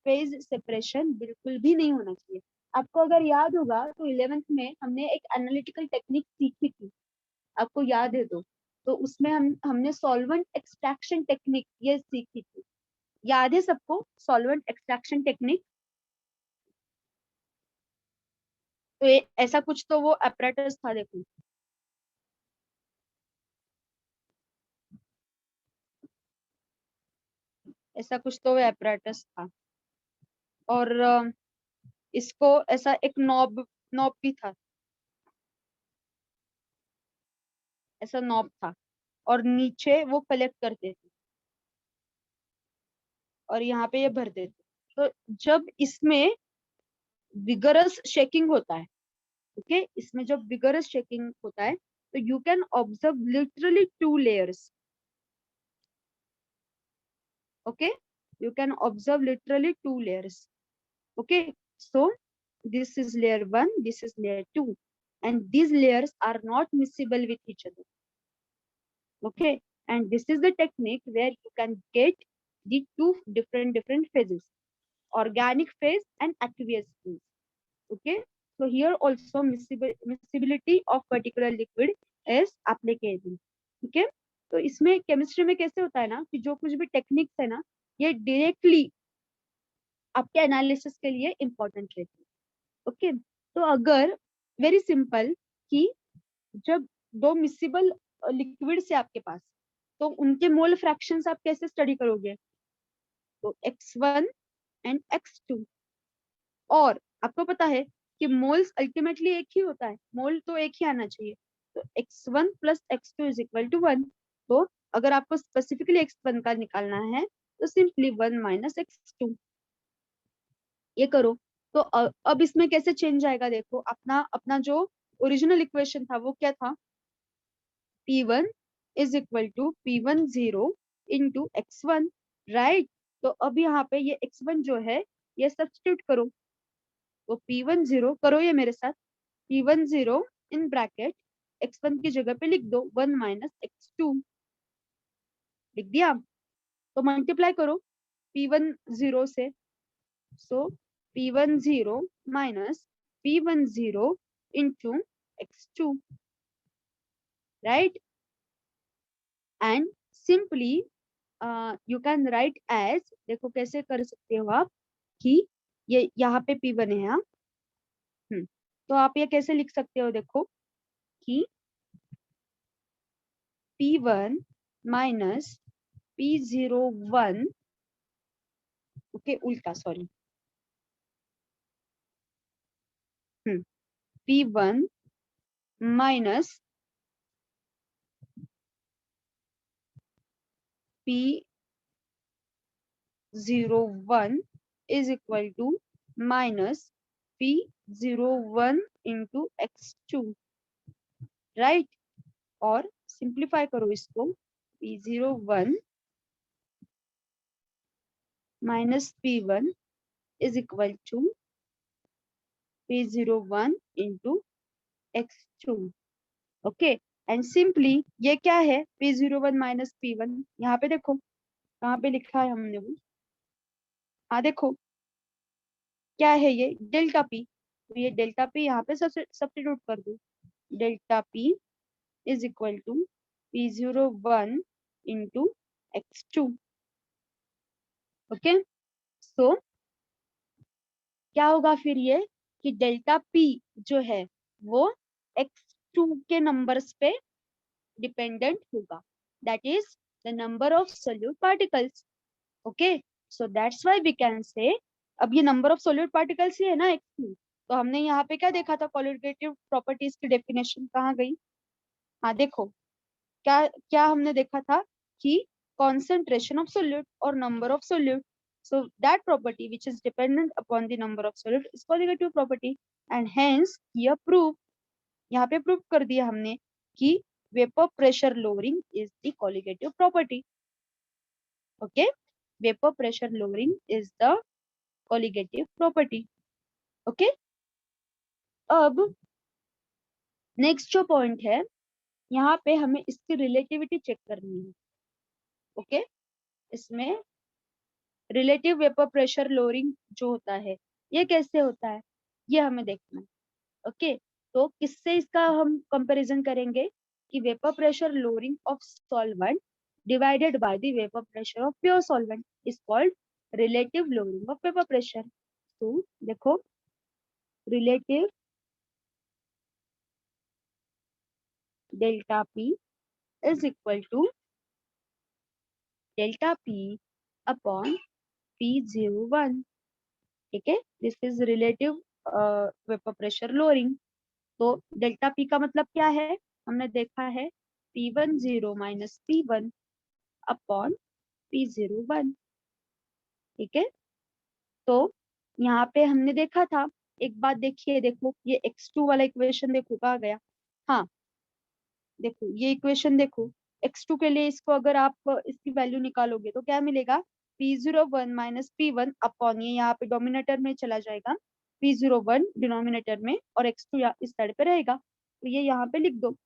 फेज सेपरेशन बिल्कुल भी नहीं होना चाहिए। आपको अगर याद होगा तो 11th में हमने एक एनालिटिकल टेक्निक सीखी थी, आपको याद है तो उसमें हमने सॉल्वेंट एक्सट्रैक्शन टेक्निक ये सीखी थी, याद है सबको सॉल्वेंट एक्सट्रैक्शन टेक्निक? तो ऐसा कुछ तो वो apparatus था, देखो ऐसा कुछ तो वो apparatus था, और इसको ऐसा एक नॉब नॉब भी था, ऐसा नॉब था, और नीचे वो कलेक्ट करते थे और यहाँ पे ये भरते थे। तो जब इसमें विगरस शेकिंग होता है, ओके, इसमें जब विगरस शेकिंग होता है तो you can observe literally 2 layers, okay, you can observe literally 2 layers, okay. So this is layer 1, this is layer 2, and these layers are not miscible with each other, okay. And this is the technique where you can get the 2 different phases, organic phase and aqueous phase, okay. So here also miscibility of particular liquid is applicable, ठीक है। तो इसमें chemistry में कैसे होता है ना कि जो कुछ भी टेक्निक्स है ना, ये डायरेक्टली आपके एनालिसिस के लिए इम्पोर्टेंट रहती है, ओके। तो अगर वेरी सिंपल कि जब 2 मिसिबल लिक्विड्स है आपके पास, तो उनके मोल फ्रैक्शंस आप कैसे स्टडी करोगे? तो x1 एंड x2, और आपको पता है कि मोल्स अल्टीमेटली एक ही होता है, मोल तो एक ही आना चाहिए। तो x1 plus x2 is equal to 1। तो अगर आपको स्पेसिफिकली x1 का निकालना है तो सिंपली 1 माइनस x2 ये करो। तो अब इसमें कैसे चेंज आएगा, देखो अपना अपना जो ओरिजिनल इक्वेशन था वो क्या था, P1 is equal to P10 into x1, right. तो अब यहाँ पे ये x1 जो है ये सब्स्टिट्यूट करो, तो P10 करो ये मेरे साथ, P10 इन ब्रैकेट x1 की जगह पे लिख दो 1 माइनस x2, लिख दिया। तो मल्टीप्लाई करो P10 से, so P10 minus P10 into x2, right? And simply you can write as, देखो कैसे कर सकते हो आप कि ये यहाँ पे P1 है, हाँ, तो आप ये कैसे लिख सकते हो, देखो कि P1 minus P01, ओके उल्टा sorry, P1 minus P01 is equal to minus P01 into x2, right? और सिंप्लीफाई करो इसको, P01 minus P1 is equal to P01 into x2, okay. And simply ये क्या है, P01 minus P1, यहाँ पे देखो कहाँ पे लिखा है हमने वो, हाँ देखो क्या है ये, डेल्टा पी। तो ये डेल्टा पी यहाँ पे सब्स्टिट्यूट कर दो, delta P is equal to P01 into x2, okay. So क्या होगा फिर ये कि डेल्टा पी जो है वो x2 के नंबर्स पे डिपेंडेंट होगा, that is the number of solute particles. Okay, so that's why we can say, अब ये number of solute particles ही है ना x2, तो हमने यहाँ पे क्या देखा था, qualitative properties की definition कहाँ गई? हाँ देखो, क्या क्या हमने देखा था कि concentration of solute or number of solute, so that property which is dependent upon the number of solute is colligative property, and hence here proof, यहाँ पे प्रूव कर दिया हमने कि vapour pressure lowering is the colligative property. Okay, vapour pressure lowering is the colligative property. Okay, अब next जो point है, यहाँ पे हमें इसकी रिलेटिविटी चेक करनी है. ओके, इसमें रिलेटिव वेपर प्रेशर लोअरिंग जो होता है ये कैसे होता है, ये हमें देखना है. ओके, तो किससे इसका हम कंपैरिजन करेंगे कि vapour pressure lowering of solvent divided by the vapor pressure of pure solvent is called relative lowering of vapor pressure. तो देखो, relative delta P is equal to delta P upon P01. ठीक है, this is relative vapour pressure lowering. तो delta P का मतलब क्या है, हमने देखा है P10 minus P1 upon P01. ठीक है, तो यहाँ पे हमने देखा था, एक बात देखिए, देखो ये x2 वाला इक्वेशन देखो कहाँ गया. हाँ देखो, ये इक्वेशन देखो, x2 के लिए इसको अगर आप इसकी वैल्यू निकालोगे तो क्या मिलेगा, P01 माइनस P1 अपॉन, ये यहाँ पे डोमिनेटर में चला जाएगा, P01 डिनोमिनेटर में और x2 इस साइड पे रहेगा, तो ये यहाँ पे लिख दो.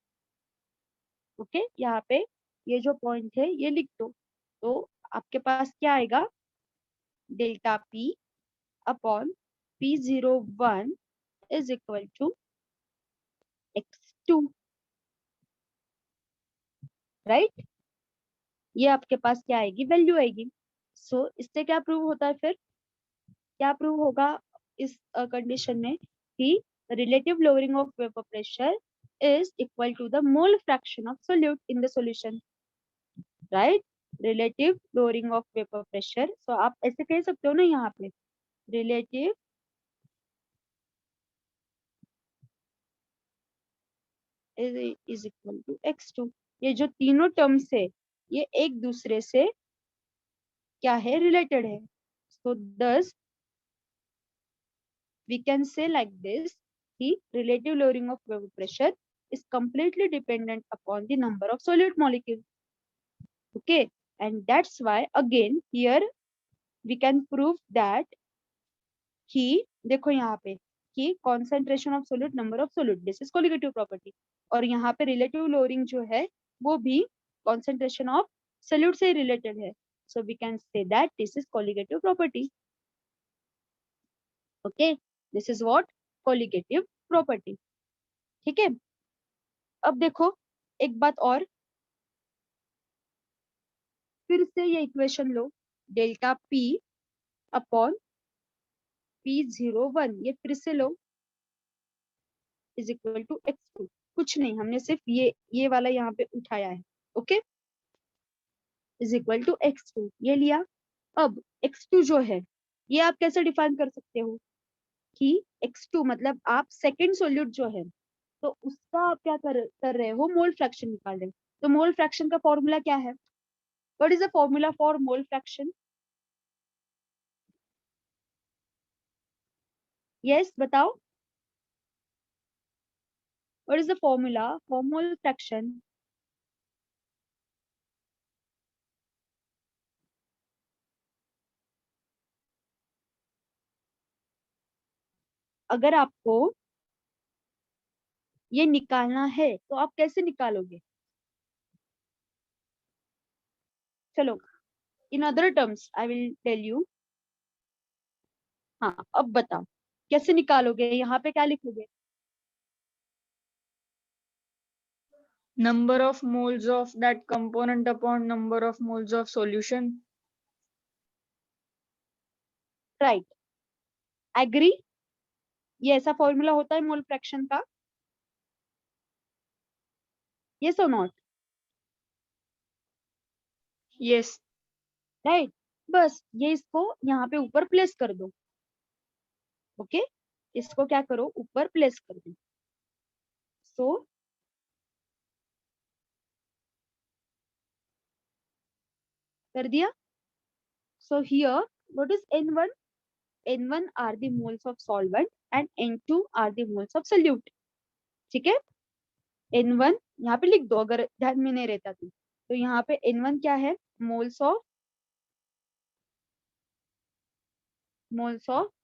ओके, यहाँ पे ये जो पॉइंट है ये लिख दो, तो आपके पास क्या आएगा, delta P upon P01 is equal to x2, right. ये आपके पास क्या आएगी, वैल्यू आएगी. सो इससे क्या प्रूव होता है, फिर क्या प्रूव होगा इस कंडीशन में कि relative lowering of vapour pressure is equal to the mole fraction of solute in the solution, right. Relative lowering of vapour pressure, so आप ऐसे कह सकते हो ना यहाँ पे, relative is equal to x2. ये जो तीनों टर्म्स है ये एक दूसरे से क्या है, रिलेटेड है. सो दस we can say like this, the relative lowering of vapor pressure is completely dependent upon the number of solute molecules. Okay, and that's why again here we can prove that कि देखो यहाँ पे कि concentration of solute, number of solute, this is colligative property, और यहाँ पे relative lowering जो है वो भी concentration of solute से related है. So we can say that this is colligative property. Okay, this is what, colligative property. ठीक है, अब देखो एक बात और, फिर से ये इक्वेशन लो, डेल्टा P अपॉन P01, ये फिर से लो, इज इक्वल टू x2. कुछ नहीं, हमने सिर्फ ये वाला यहाँ पे उठाया है. Okay, is equal to x2 ये लिया. अब x2 जो है ये आप कैसे डिफाइन कर सकते हो कि x2 मतलब आप सेकेंड सोल्यूट जो है तो उसका आप क्या कर रहे हो, मोल फ्रैक्शन निकाल रहे हो. तो मोल फ्रैक्शन का फॉर्मूला क्या है, what is the formula for mole fraction? Yes बताओ, what is the formula for mole fraction? अगर आपको ये निकालना है तो आप कैसे निकालोगे, चलो in other terms I will tell you. हाँ अब बताओ कैसे निकालोगे, यहाँ पे क्या लिखोगे, number of moles of that component upon number of moles of solution. Right, agree. ये ऐसा फॉर्मूला होता है मोल फ्रैक्शन का, यस और नॉट? Yes. राइट। बस ये इसको यहाँ पे ऊपर प्लेस कर दो। ओके, इसको क्या करो, ऊपर प्लेस कर दो। सो कर दिया। So here what is N1? N1 are the moles of solvent and N2 are the moles of solute. ठीक है, N1 यहाँ पे लिख दो अगर ध्यान में नहीं रहता तो यहाँ पे N1 क्या है, moles of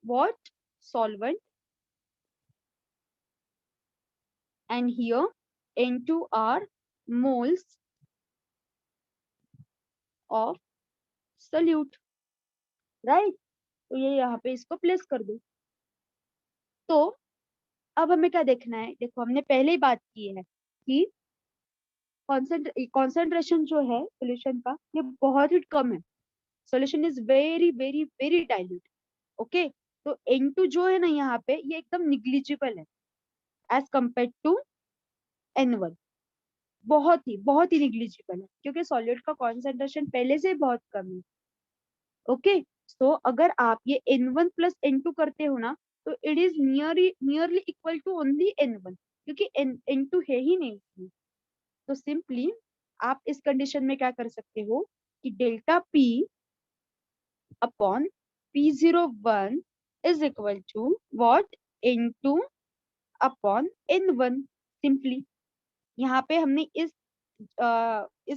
what? Solvent. And here N2 are moles of solute, right? तो ये यहाँ पे इसको प्लेस कर दो। तो अब हमें क्या देखना है, देखो हमने पहले ही बात की है कि कॉन्सेंट्रेशन जो है सोल्यूशन का ये बहुत ही कम है। Solution is very very very dilute. Okay, तो N2 जो है ना यहाँ पे ये एकदम निग्लिजिबल है एज कंपेयर टू N1। बहुत ही निग्लिजिबल है क्योंकि सॉल्यूट का कॉन्सेंट्रेशन पहले से बहुत कम है। ओके, तो अगर आप ये N1 प्लस N2 करते हो ना तो it is nearly equal to only N1 क्योंकि N2 है ही नहीं इसमें। तो सिंपली आप इस कंडीशन में क्या कर सकते हो कि delta P upon P01 is equal to what, N2 upon N1। Simply यहाँ पे हमने इस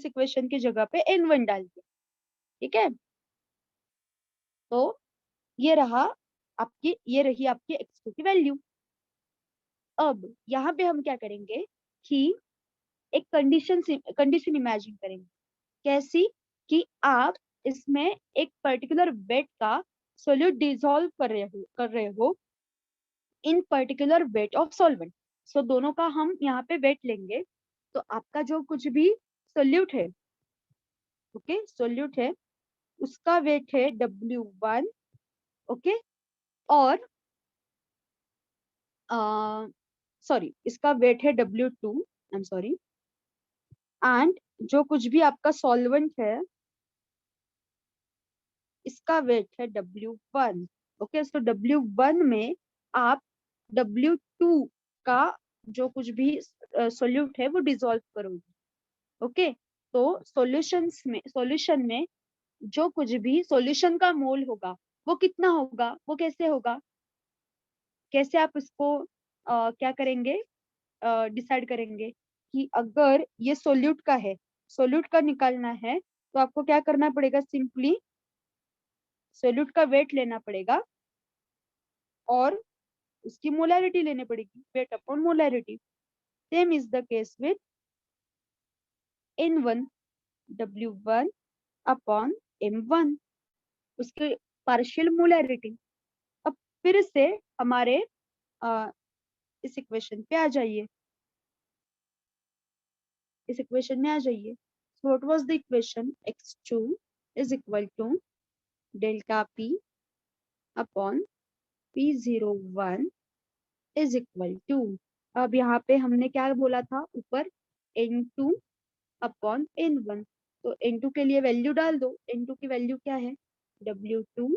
इक्वेशन की जगह पे N1 डाल दिया। ठीक है, तो ये रही आपकी x2 की वैल्यू। अब यहाँ पे हम क्या करेंगे कि एक कंडीशन इमेजिन करेंगे। कैसी? कि आप इसमें एक पर्टिकुलर वेट का सोल्यूट डिसॉल्व कर रहे हो in particular weight of solvent. So दोनों का हम यहाँ पे वेट लेंगे। तो आपका जो कुछ भी सोल्यूट है, ओके, सोल्यूट है उसका वेट है W1। ओके, और सॉरी इसका वेट है W2, I am sorry. And जो कुछ भी आपका सॉल्वेंट है इसका वेट है W1। ओके, सो W1 में आप W2 का जो कुछ भी सोल्यूट है वो डिसॉल्व करोगे। ओके, तो सॉल्यूशन में जो कुछ भी सॉल्यूशन का मोल होगा वो कितना होगा, वो कैसे होगा, कैसे आप इसको क्या करेंगे, डिसाइड करेंगे कि अगर ये सोल्यूट का है, सोल्यूट का निकालना है तो आपको क्या करना पड़ेगा, सिंपली सोल्यूट का वेट लेना पड़ेगा और उसकी मोलैरिटी लेनी पड़ेगी, weight upon molarity. Same is the case with N1, W1 upon M1, उसके पार्शियल मोलैरिटी। अब फिर से हमारे इस इक्वेशन पे आ जाइए, इस इक्वेशन में आ जाइए। So what was the equation? X2 is equal to delta P upon P01 is equal to, अब यहाँ पे हमने क्या बोला था ऊपर, N2 अपॉन N1। तो N2 के लिए वैल्यू डाल दो। N2 की वैल्यू क्या है, W2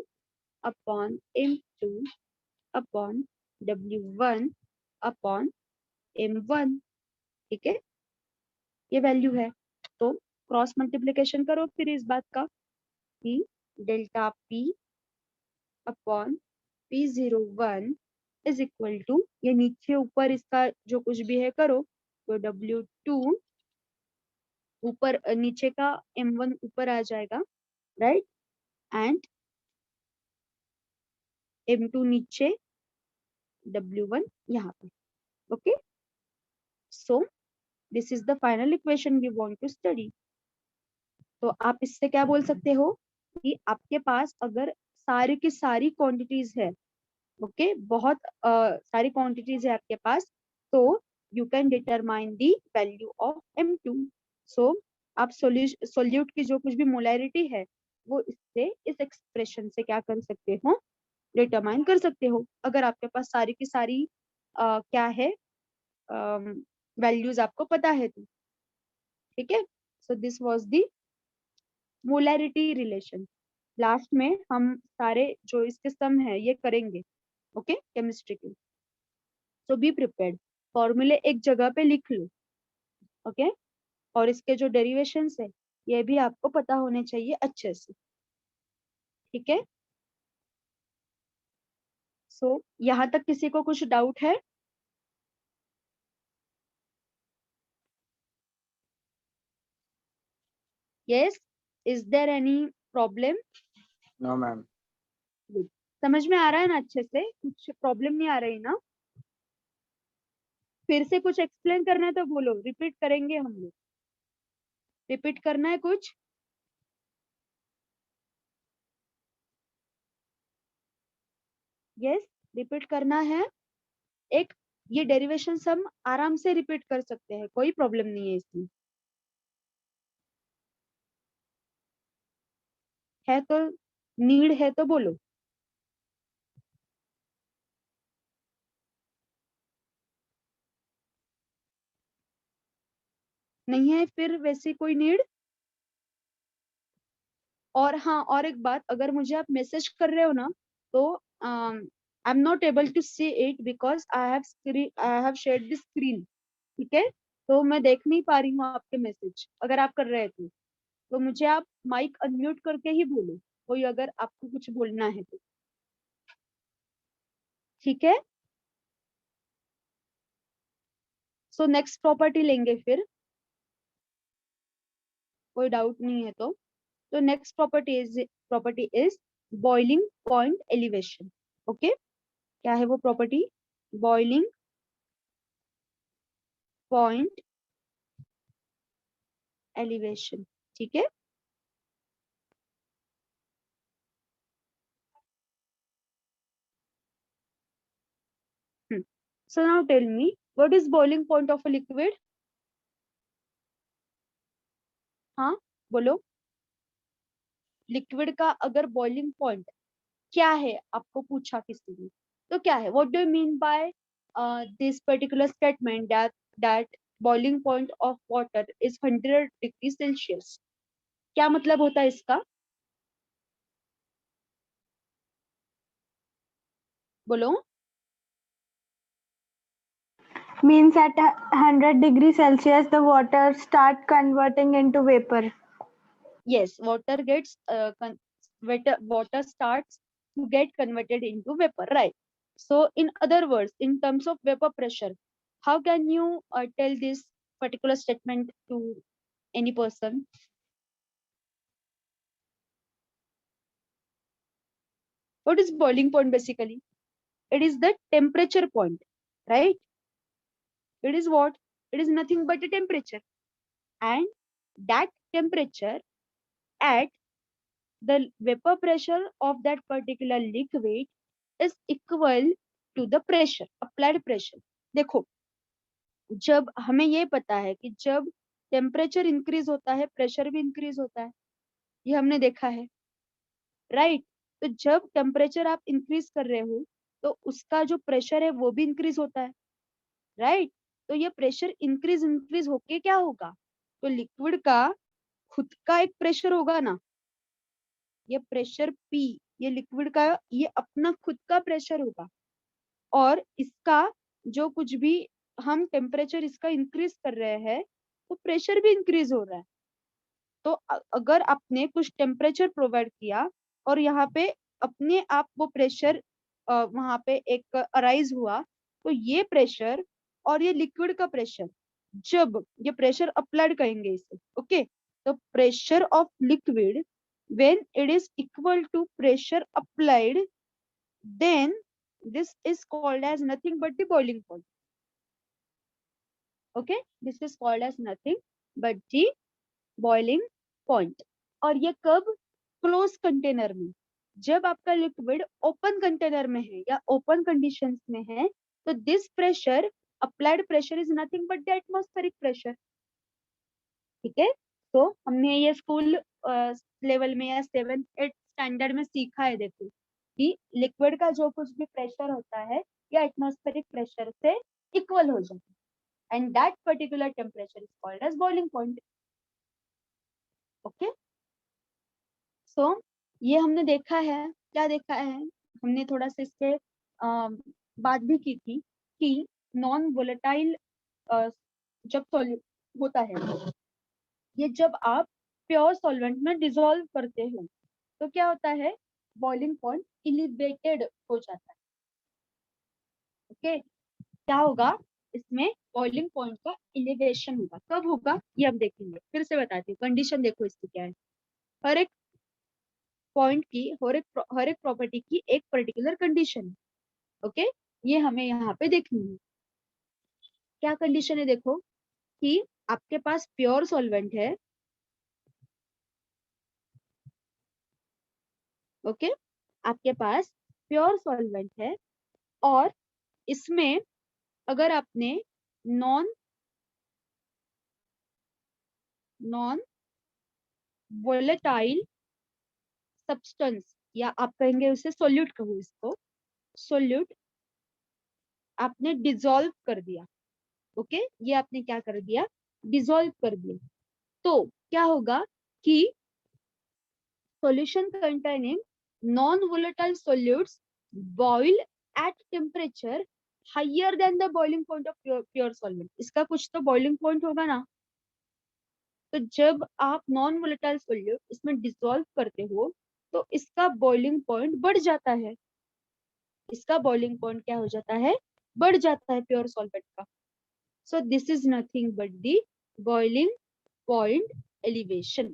upon M2 upon W1 upon M1। ठीक है, ये वैल्यू है। तो क्रॉस मल्टीप्लीकेशन करो फिर इस बात का कि delta P upon P01 is equal to, ये नीचे ऊपर इसका जो कुछ भी है करो, तो W2 ऊपर नीचे का M1 ऊपर आ जाएगा, राइट, एंड M2 नीचे, W1 यहाँ पे। Okay, so this is the final equation we want to study. तो आप इससे क्या बोल सकते हो कि आपके पास अगर सारी की सारी क्वांटिटीज है, ओके, बहुत सारी क्वांटिटीज है आपके पास, तो you can determine the value of M2। सो आप सोल्यूट की जो कुछ भी मोलैरिटी है वो इससे, इस एक्सप्रेशन से क्या कर सकते हो, डिटरमाइन कर सकते हो, अगर आपके पास सारी की सारी क्या है, वैल्यूज आपको पता है तो। ठीक है, so this was the molarity relation. Last में हम सारे जो इसके सम है ये करेंगे, ओके, केमिस्ट्री के। सो बी प्रिपेयर्ड, फॉर्मूले एक जगह पे लिख लो, ओके, और इसके जो डेरिवेशंस है ये भी आपको पता होने चाहिए अच्छे से, ठीक है। सो यहाँ तक किसी को कुछ डाउट है? Yes, is there any problem? No ma'am. समझ में आ रहा है ना अच्छे से? कुछ प्रॉब्लम नहीं आ रही ना? फिर से कुछ एक्सप्लेन करना है तो बोलो, रिपीट करेंगे हम लोग। रिपीट करना है कुछ? यस, रिपीट करना है। एक ये डेरिवेशन हम आराम से रिपीट कर सकते हैं, कोई प्रॉब्लम नहीं है इसमें। है तो, नीड है तो बोलो। नहीं है फिर वैसी कोई नीड? और हाँ, और एक बात, अगर मुझे आप मैसेज कर रहे हो ना तो I am not able to see it because I have shared the screen, ठीक है। तो मैं देख नहीं पा रही हूँ आपके मैसेज। अगर आप कर रहे थे तो मुझे आप माइक अनम्यूट करके ही बोलो, कोई अगर आपको कुछ बोलना है तो, ठीक है। सो नेक्स्ट प्रॉपर्टी लेंगे फिर, कोई डाउट नहीं है तो next property is boiling point elevation, okay. क्या है वो प्रॉपर्टी? बॉइलिंग पॉइंट एलिवेशन, ठीक है। So now tell me, what is boiling point of a liquid? हाँ बोलो, लिक्विड का अगर बॉइलिंग पॉइंट क्या है आपको पूछा किसी ने तो क्या है? What do you mean by this particular statement that boiling point of water is 100 degree Celsius? क्या मतलब होता है इसका? बोलो। Means at 100 degrees Celsius, the water start converting into vapor. Yes, water starts to get converted into vapor, right? So in other words, in terms of vapor pressure, how can you tell this particular statement to any person? What is boiling point basically? It is the temperature point, right? It is what? It is nothing but a temperature, and that temperature at the vapor pressure of that particular liquid is equal to the pressure, applied pressure. देखो, जब हमें ये पता है कि जब temperature increase होता है प्रेशर भी इंक्रीज होता है, ये हमने देखा है, राइट। तो जब टेम्परेचर आप इंक्रीज कर रहे हो तो उसका जो प्रेशर है वो भी इंक्रीज होता है, राइट। तो ये प्रेशर इंक्रीज इंक्रीज होके क्या होगा? तो लिक्विड का खुद का एक प्रेशर होगा ना, ये प्रेशर पी, ये लिक्विड का ये अपना खुद का प्रेशर होगा, और इसका जो कुछ भी हम टेम्परेचर इसका इंक्रीज कर रहे हैं तो प्रेशर भी इंक्रीज हो रहा है। तो अगर आपने कुछ टेम्परेचर प्रोवाइड किया और यहाँ पे अपने आप वो प्रेशर वहां पे एक अराइज हुआ, तो ये प्रेशर और ये लिक्विड का प्रेशर, जब ये प्रेशर अप्लाइड कहेंगे इसे, ओके। तो pressure of liquid when it is equal to pressure applied, then this is called as nothing but the boiling point, okay, this is called as nothing but the boiling point। और ये कब? Close container में। जब आपका liquid open container में है या open conditions में है तो this pressure, applied pressure, is nothing but the atmospheric pressure, ठीक है। तो हमने ये स्कूल लेवल में या 7th 8th स्टैंडर्ड में सीखा है, देखो कि लिक्विड का जो कुछ भी प्रेशर होता है या एटमॉस्फेरिक प्रेशर से इक्वल हो जाता है, and that particular temperature is called as boiling point, okay. ये हमने देखा है, क्या देखा है, हमने थोड़ा सा इससे बात भी की थी कि नॉन वोलेटाइल जब सॉल्यूट होता है, ये जब आप प्योर सॉल्वेंट में डिसॉल्व करते हो तो क्या होता है, बॉइलिंग पॉइंट एलिवेटेड हो जाता है। ओके, क्या होगा इसमें, बॉइलिंग पॉइंट का एलिवेशन होगा। कब होगा ये हम देखेंगे। फिर से बताती हूँ, कंडीशन देखो इसकी क्या है। हर एक पॉइंट की, हर एक प्रॉपर्टी की एक पर्टिकुलर कंडीशन है। ओके, ये हमें यहाँ पे देखनी है। क्या कंडीशन है देखो, कि आपके पास प्योर सॉल्वेंट है। ओके, आपके पास प्योर सॉल्वेंट है और इसमें अगर आपने नॉन वोलेटाइल सब्सटेंस, या आप कहेंगे उसे सोल्यूट, कहो इसको सोल्यूट, आपने डिसॉल्व कर दिया। ओके, ये आपने क्या कर दिया, डिसॉल्व कर दिया। तो क्या होगा कि solution containing non-volatile solutes boil at temperature higher than the boiling point of pure solvent। इसका कुछ तो boiling point होगा ना। तो जब आप नॉन वोलेटाइल सोल्यूट इसमें डिसॉल्व करते हो तो इसका बॉइलिंग पॉइंट बढ़ जाता है। इसका बॉइलिंग पॉइंट क्या हो जाता है, बढ़ जाता है प्योर सॉल्वेंट का। सो this is nothing but the boiling point elevation.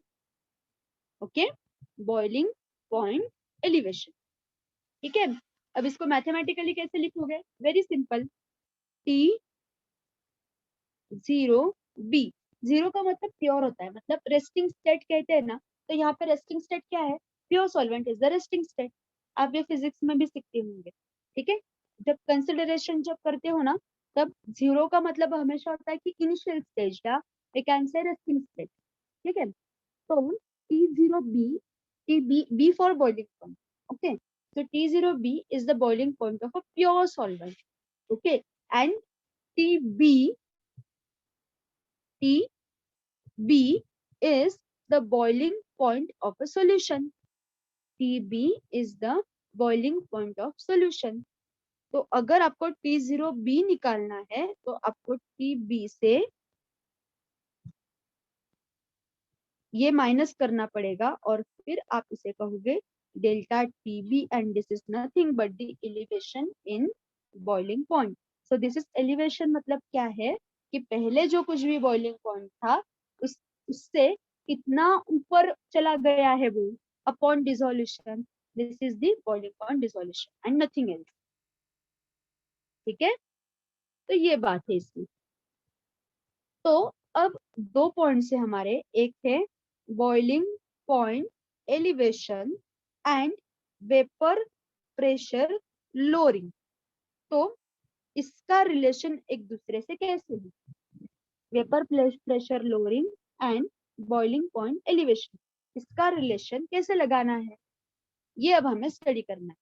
Okay, boiling point elevation. ठीक है, अब इसको मैथमेटिकली कैसे लिखोगे, वेरी सिंपल, T0B। जीरो का मतलब प्योर होता है, मतलब रेस्टिंग स्टेट कहते हैं ना। तो यहाँ पे रेस्टिंग स्टेट क्या है, pure solvent is the resting state. आप ये फिजिक्स में भी सीखते होंगे। ठीक है, जब कंसिडरेशन जब करते हो ना, तब जीरो का मतलब हमेशा होता है कि इनिशियल स्टेज, या we can say resting state. ठीक है, तो T0B, B for boiling point. Okay, so T0B is the boiling point of a pure solvent. Okay, and TB is the boiling point of a solution. TB is the boiling point of solution. तो अगर आपको T0B निकालना है तो आपको TB से ये minus करना पड़ेगा और फिर आप इसे कहोगे delta TB, and this is nothing but the elevation in boiling point. So this is elevation, मतलब क्या है कि पहले जो कुछ भी बॉइलिंग पॉइंट था उससे कितना ऊपर चला गया है वो upon dissolution. This is the boiling point dissolution and nothing else. ठीक है, तो ये बात है इसकी। तो अब दो पॉइंट्स है हमारे, एक है boiling point elevation and vapour pressure lowering. तो इसका रिलेशन एक दूसरे से कैसे है, vapour pressure lowering and boiling point elevation, इसका रिलेशन कैसे लगाना है, ये अब हमें स्टडी करना है।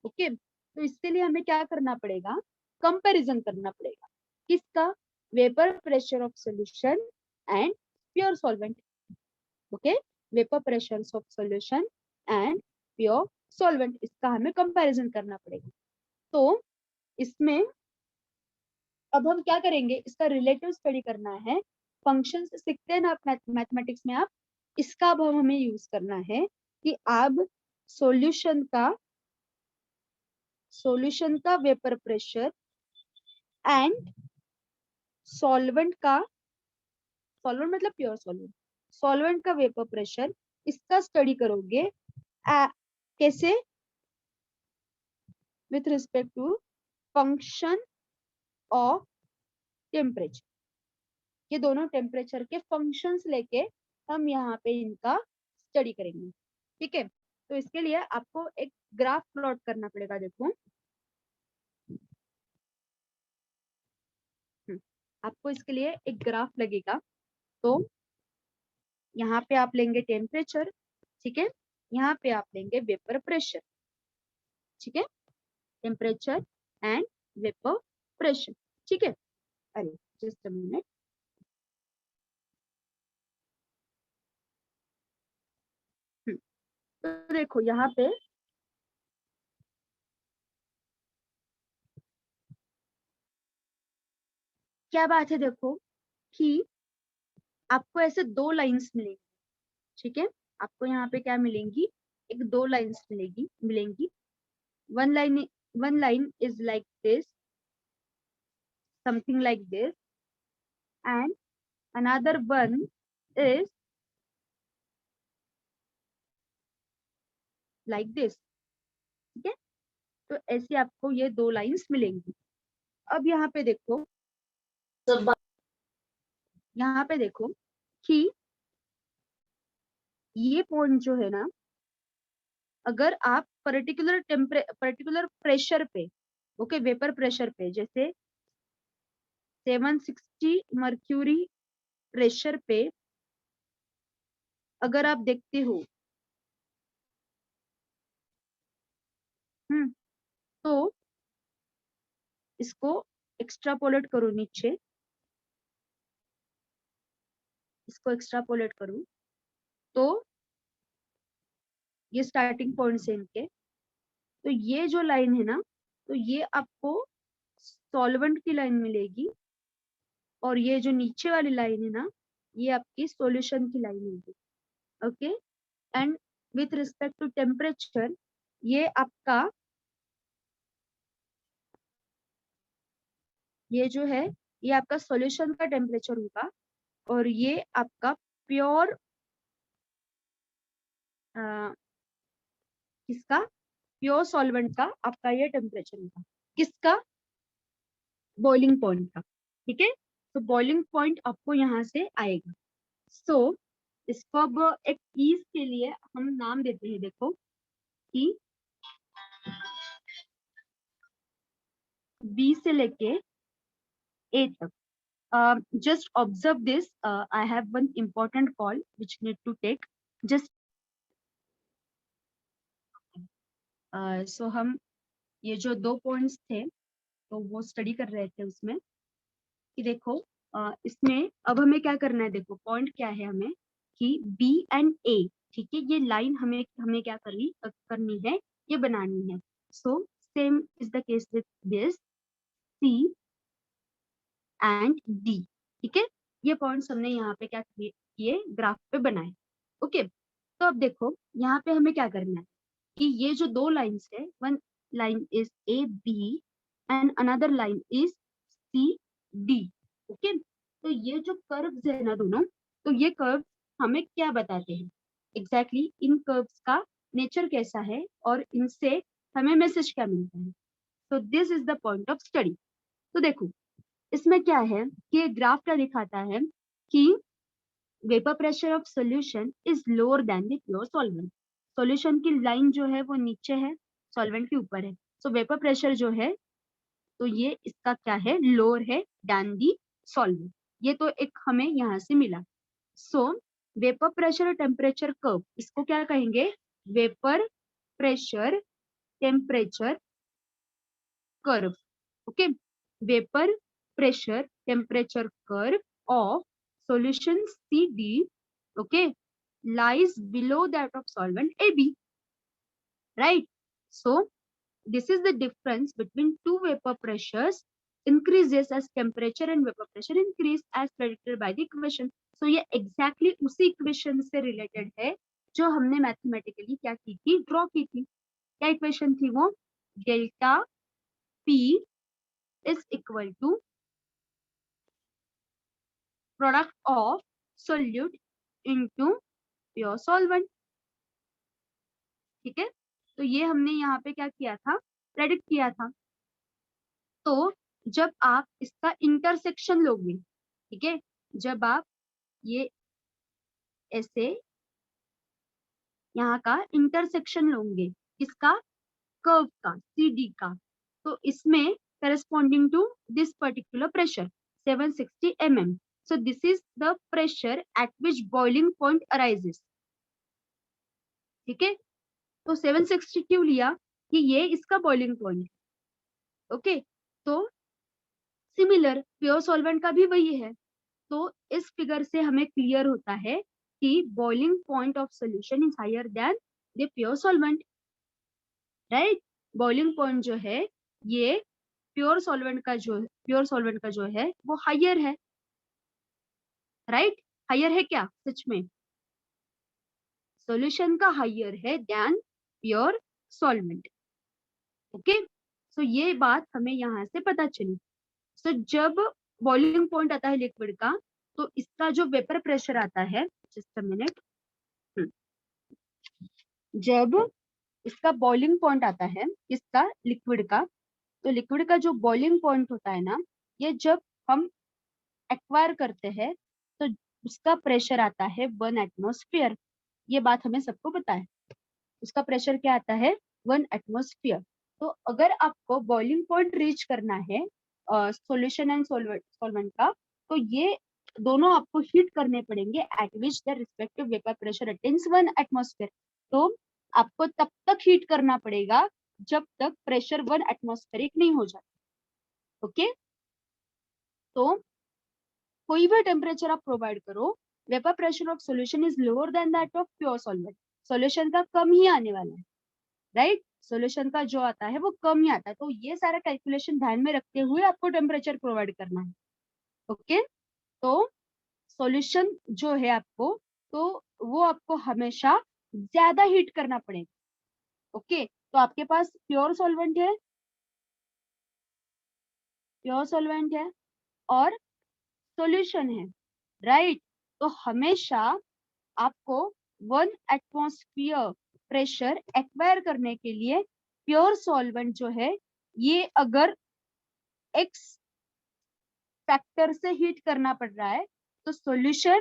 ओके, तो इसके लिए हमें क्या करना पड़ेगा, कंपैरिजन करना पड़ेगा। किसका, vapour pressure of solution and pure solvent. Okay, vapour pressure of solution and pure solvent, इसका हमें कंपैरिजन करना पड़ेगा। तो इसमें अब हम क्या करेंगे, इसका रिलेटिव स्टडी करना है। फंक्शंस सीखते हैं ना आप मैथमेटिक्स में, आप इसका अब हमें यूज करना है कि अब सॉल्यूशन का वेपर प्रेशर एंड सॉल्वेंट मतलब प्योर सॉल्वेंट, सॉल्वेंट का वेपर प्रेशर, इसका स्टडी करोगे कैसे, with respect to function of temperature. ये दोनों टेम्परेचर के फंक्शंस लेके हम यहाँ पे इनका स्टडी करेंगे। ठीक है, तो इसके लिए आपको एक ग्राफ प्लॉट करना पड़ेगा। देखो, आपको इसके लिए एक ग्राफ लगेगा। तो यहाँ पे आप लेंगे टेम्परेचर, ठीक है, यहाँ पे आप लेंगे वेपर प्रेशर। ठीक है, टेम्परेचर एंड वेपर प्रेशर। ठीक है, अरे जस्ट अ मिनट, तो देखो यहाँ पे क्या बात है, देखो कि आपको ऐसे दो लाइंस मिलेंगी, ठीक है। आपको यहाँ पे क्या मिलेंगी, एक दो लाइंस मिलेंगी। One line is like this, something like this, and another one is like this, ठीक है। तो ऐसे आपको ये दो लाइंस मिलेंगी। अब यहाँ पे देखो, कि ये पॉइंट जो है ना, अगर आप पर्टिकुलर प्रेशर पे, ओके, वेपर प्रेशर पे, जैसे 760 मर्क्यूरी प्रेशर पे अगर आप देखते हो, तो इसको एक्स्ट्रापोलेट करो नीचे, इसको एक्स्ट्रापोलेट करूं तो ये स्टार्टिंग पॉइंट से इनके, तो ये जो लाइन है ना, तो ये आपको सॉल्वेंट की लाइन मिलेगी, और ये जो नीचे वाली लाइन है ना, ये आपकी सॉल्यूशन की लाइन होगी, okay. And with respect to temperature, ये आपका, ये जो है, ये आपका सॉल्यूशन का टेम्परेचर होगा, और ये आपका प्योर किसका, प्योर सॉल्वेंट का आपका ये टेम्परेचर होगा, किसका, बॉइलिंग पॉइंट का, ठीक है। तो बॉइलिंग पॉइंट आपको यहाँ से आएगा। सो इसको अब एक ईज के लिए हम नाम देते हैं, देखो कि बी से लेके ए तक। just observe this. I have one important call which need to take. Just so हम ये जो दो पॉइंट्स थे तो वो स्टडी कर रहे थे उसमें, कि देखो इसमें अब हमें क्या करना है, देखो पॉइंट क्या है हमें, कि बी एंड ए, ठीक है, ये लाइन हमें क्या करनी है, ये बनानी है। So same is the case with this C and D, ठीक है। ये पॉइंट्स हमने यहाँ पे क्या किए, ग्राफ पे बनाए, ओके। तो अब देखो यहाँ पे हमें क्या करना है, कि ये जो दो लाइंस है, one line is A B and another line is C D, okay. तो ये जो कर्व्स है ना दोनों, तो ये कर्व्स हमें क्या बताते हैं, एग्जैक्टली इन कर्व्स का नेचर कैसा है और इनसे हमें मैसेज क्या मिलता है। तो this is the point of study. तो देखो इसमें क्या है, कि ग्राफ क्या दिखाता है, कि vapour pressure of solution is lower than the pure solvent. Solution की लाइन जो है वो नीचे है, सॉल्वेंट के ऊपर है। सो वेपर प्रेशर जो है, तो ये इसका क्या है, लोअर है देन दी सॉल्वेंट। ये तो एक हमें यहाँ से मिला। सो वेपर प्रेशर और टेम्परेचर कर्व, इसको क्या कहेंगे, vapour pressure temperature curve, okay. Vapour pressure temperature curve of solution CD, okay, lies below that of solvent AB, right? So this is the difference between two vapor pressures increases as temperature and vapor pressure increase as predicted by the equation. So ये exactly उसी equation से related है जो हमने mathematically क्या की थी, draw की थी। क्या equation थी वो, delta P is equal to product of solute into pure solvent, ठीक है। तो ये हमने यहाँ पे क्या किया था, प्रेडिक्ट किया था। तो जब आप इसका इंटरसेक्शन लोगे, ठीक है, जब आप ये ऐसे यहाँ का इंटरसेक्शन लोगे, किसका, कर्व का, CD का, तो इसमें corresponding to this particular pressure 760 mm. So this is the pressure at which boiling point arises, ठीक है। तो 760 क्यों लिया, कि ये इसका बॉइलिंग पॉइंट, ओके। तो सिमिलर प्योर सॉल्वेंट का भी वही है। तो इस फिगर से हमें क्लियर होता है कि boiling point of solution is higher than the pure solvent, right. Boiling point जो है ये प्योर सॉल्वेंट का जो है वो हायर है, राइट। हायर है क्या सच में? सॉल्यूशन का हायर है देन प्योर सॉल्वेंट। ओके, सो ये बात हमें यहाँ से पता चली। सो जब बॉइलिंग पॉइंट आता है लिक्विड का, तो इसका जो वेपर प्रेशर आता है, जस्ट अ मिनट, जब इसका बॉइलिंग पॉइंट आता है इसका लिक्विड का, तो लिक्विड का जो बॉइलिंग पॉइंट होता है ना, ये जब हम एक्वायर करते हैं तो उसका प्रेशर आता है 1 एटमॉस्फेयर। ये बात हमें सबको पता है, उसका प्रेशर क्या आता है 1 एटमॉस्फेयर। तो अगर आपको बॉइलिंग पॉइंट रीच करना है सॉल्यूशन एंड सॉल्वेंट का, तो ये दोनों आपको हीट करने पड़ेंगे eight which the respective vapour pressure attains 1 atmosphere. तो आपको तब तक हीट करना पड़ेगा जब तक प्रेशर 1 एटमॉस्फेरिक नहीं हो जाता। ओके, तो कोई भी टेम्परेचर आप प्रोवाइड करो, vapour pressure of solution is lower than that of pure solvent, solution का कम ही आने वाला है, राइट। सॉल्यूशन का जो आता है वो कम ही आता है। तो ये सारा कैलकुलेशन ध्यान में रखते हुए आपको टेम्परेचर प्रोवाइड करना है। ओके, तो सॉल्यूशन जो है आपको, तो वो आपको हमेशा ज्यादा हीट करना पड़ेगा। ओके, तो आपके पास प्योर सॉल्वेंट है और सॉल्यूशन है, राइट। तो हमेशा आपको 1 एटमॉस्फेयर प्रेशर एक्वायर करने के लिए प्योर सॉल्वेंट जो है ये अगर एक्स फैक्टर से हीट करना पड़ रहा है, तो सॉल्यूशन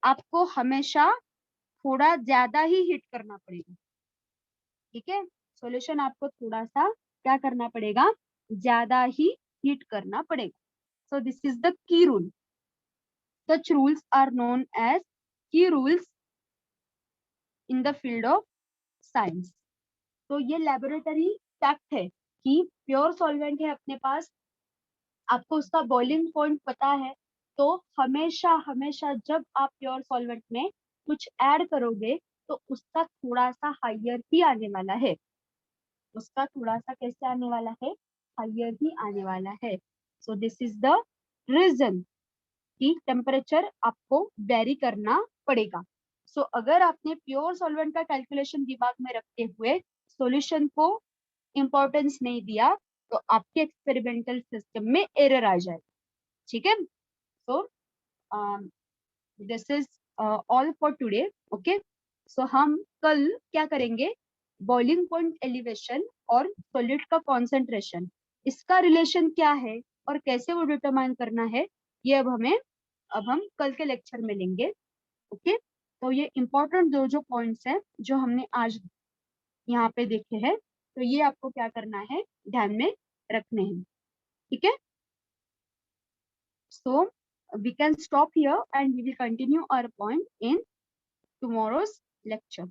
आपको हमेशा थोड़ा ज्यादा ही हीट करना पड़ेगा। ठीक है, सॉल्यूशन आपको थोड़ा सा क्या करना पड़ेगा, ज्यादा ही हीट करना पड़ेगा। सो this is the key rule. Such rules are known as key rules in the field of science. तो ये लेबोरेटरी फैक्ट है कि प्योर सॉल्वेंट है अपने पास, आपको उसका बॉइलिंग पॉइंट पता है, तो हमेशा हमेशा जब आप प्योर सॉल्वेंट में कुछ ऐड करोगे तो उसका थोड़ा सा हायर ही आने वाला है, उसका थोड़ा सा कैसे आने वाला है, हायर ही आने वाला है। So this is the reason कि टेम्परेचर आपको वेरी करना पड़ेगा। सो अगर आपने प्योर सॉल्वेंट का कैलकुलेशन दिमाग में रखते हुए सॉल्यूशन को इंपॉर्टेंस नहीं दिया, तो आपके एक्सपेरिमेंटल सिस्टम में एरर आ जाएगा। ठीक है, so this is all for today. Okay, so हम कल क्या करेंगे, बॉइलिंग पॉइंट एलिवेशन और सॉल्यूट का कॉन्सेंट्रेशन, इसका रिलेशन क्या है और कैसे वो डिटरमाइन करना है, ये अब हम कल के लेक्चर में लेंगे। ओके, तो ये इंपॉर्टेंट जो पॉइंट्स हैं जो हमने आज यहाँ पे देखे हैं, तो ये आपको क्या करना है, ध्यान में रखने हैं। ठीक है, so we can stop here and we will continue our point in tomorrow's lecture.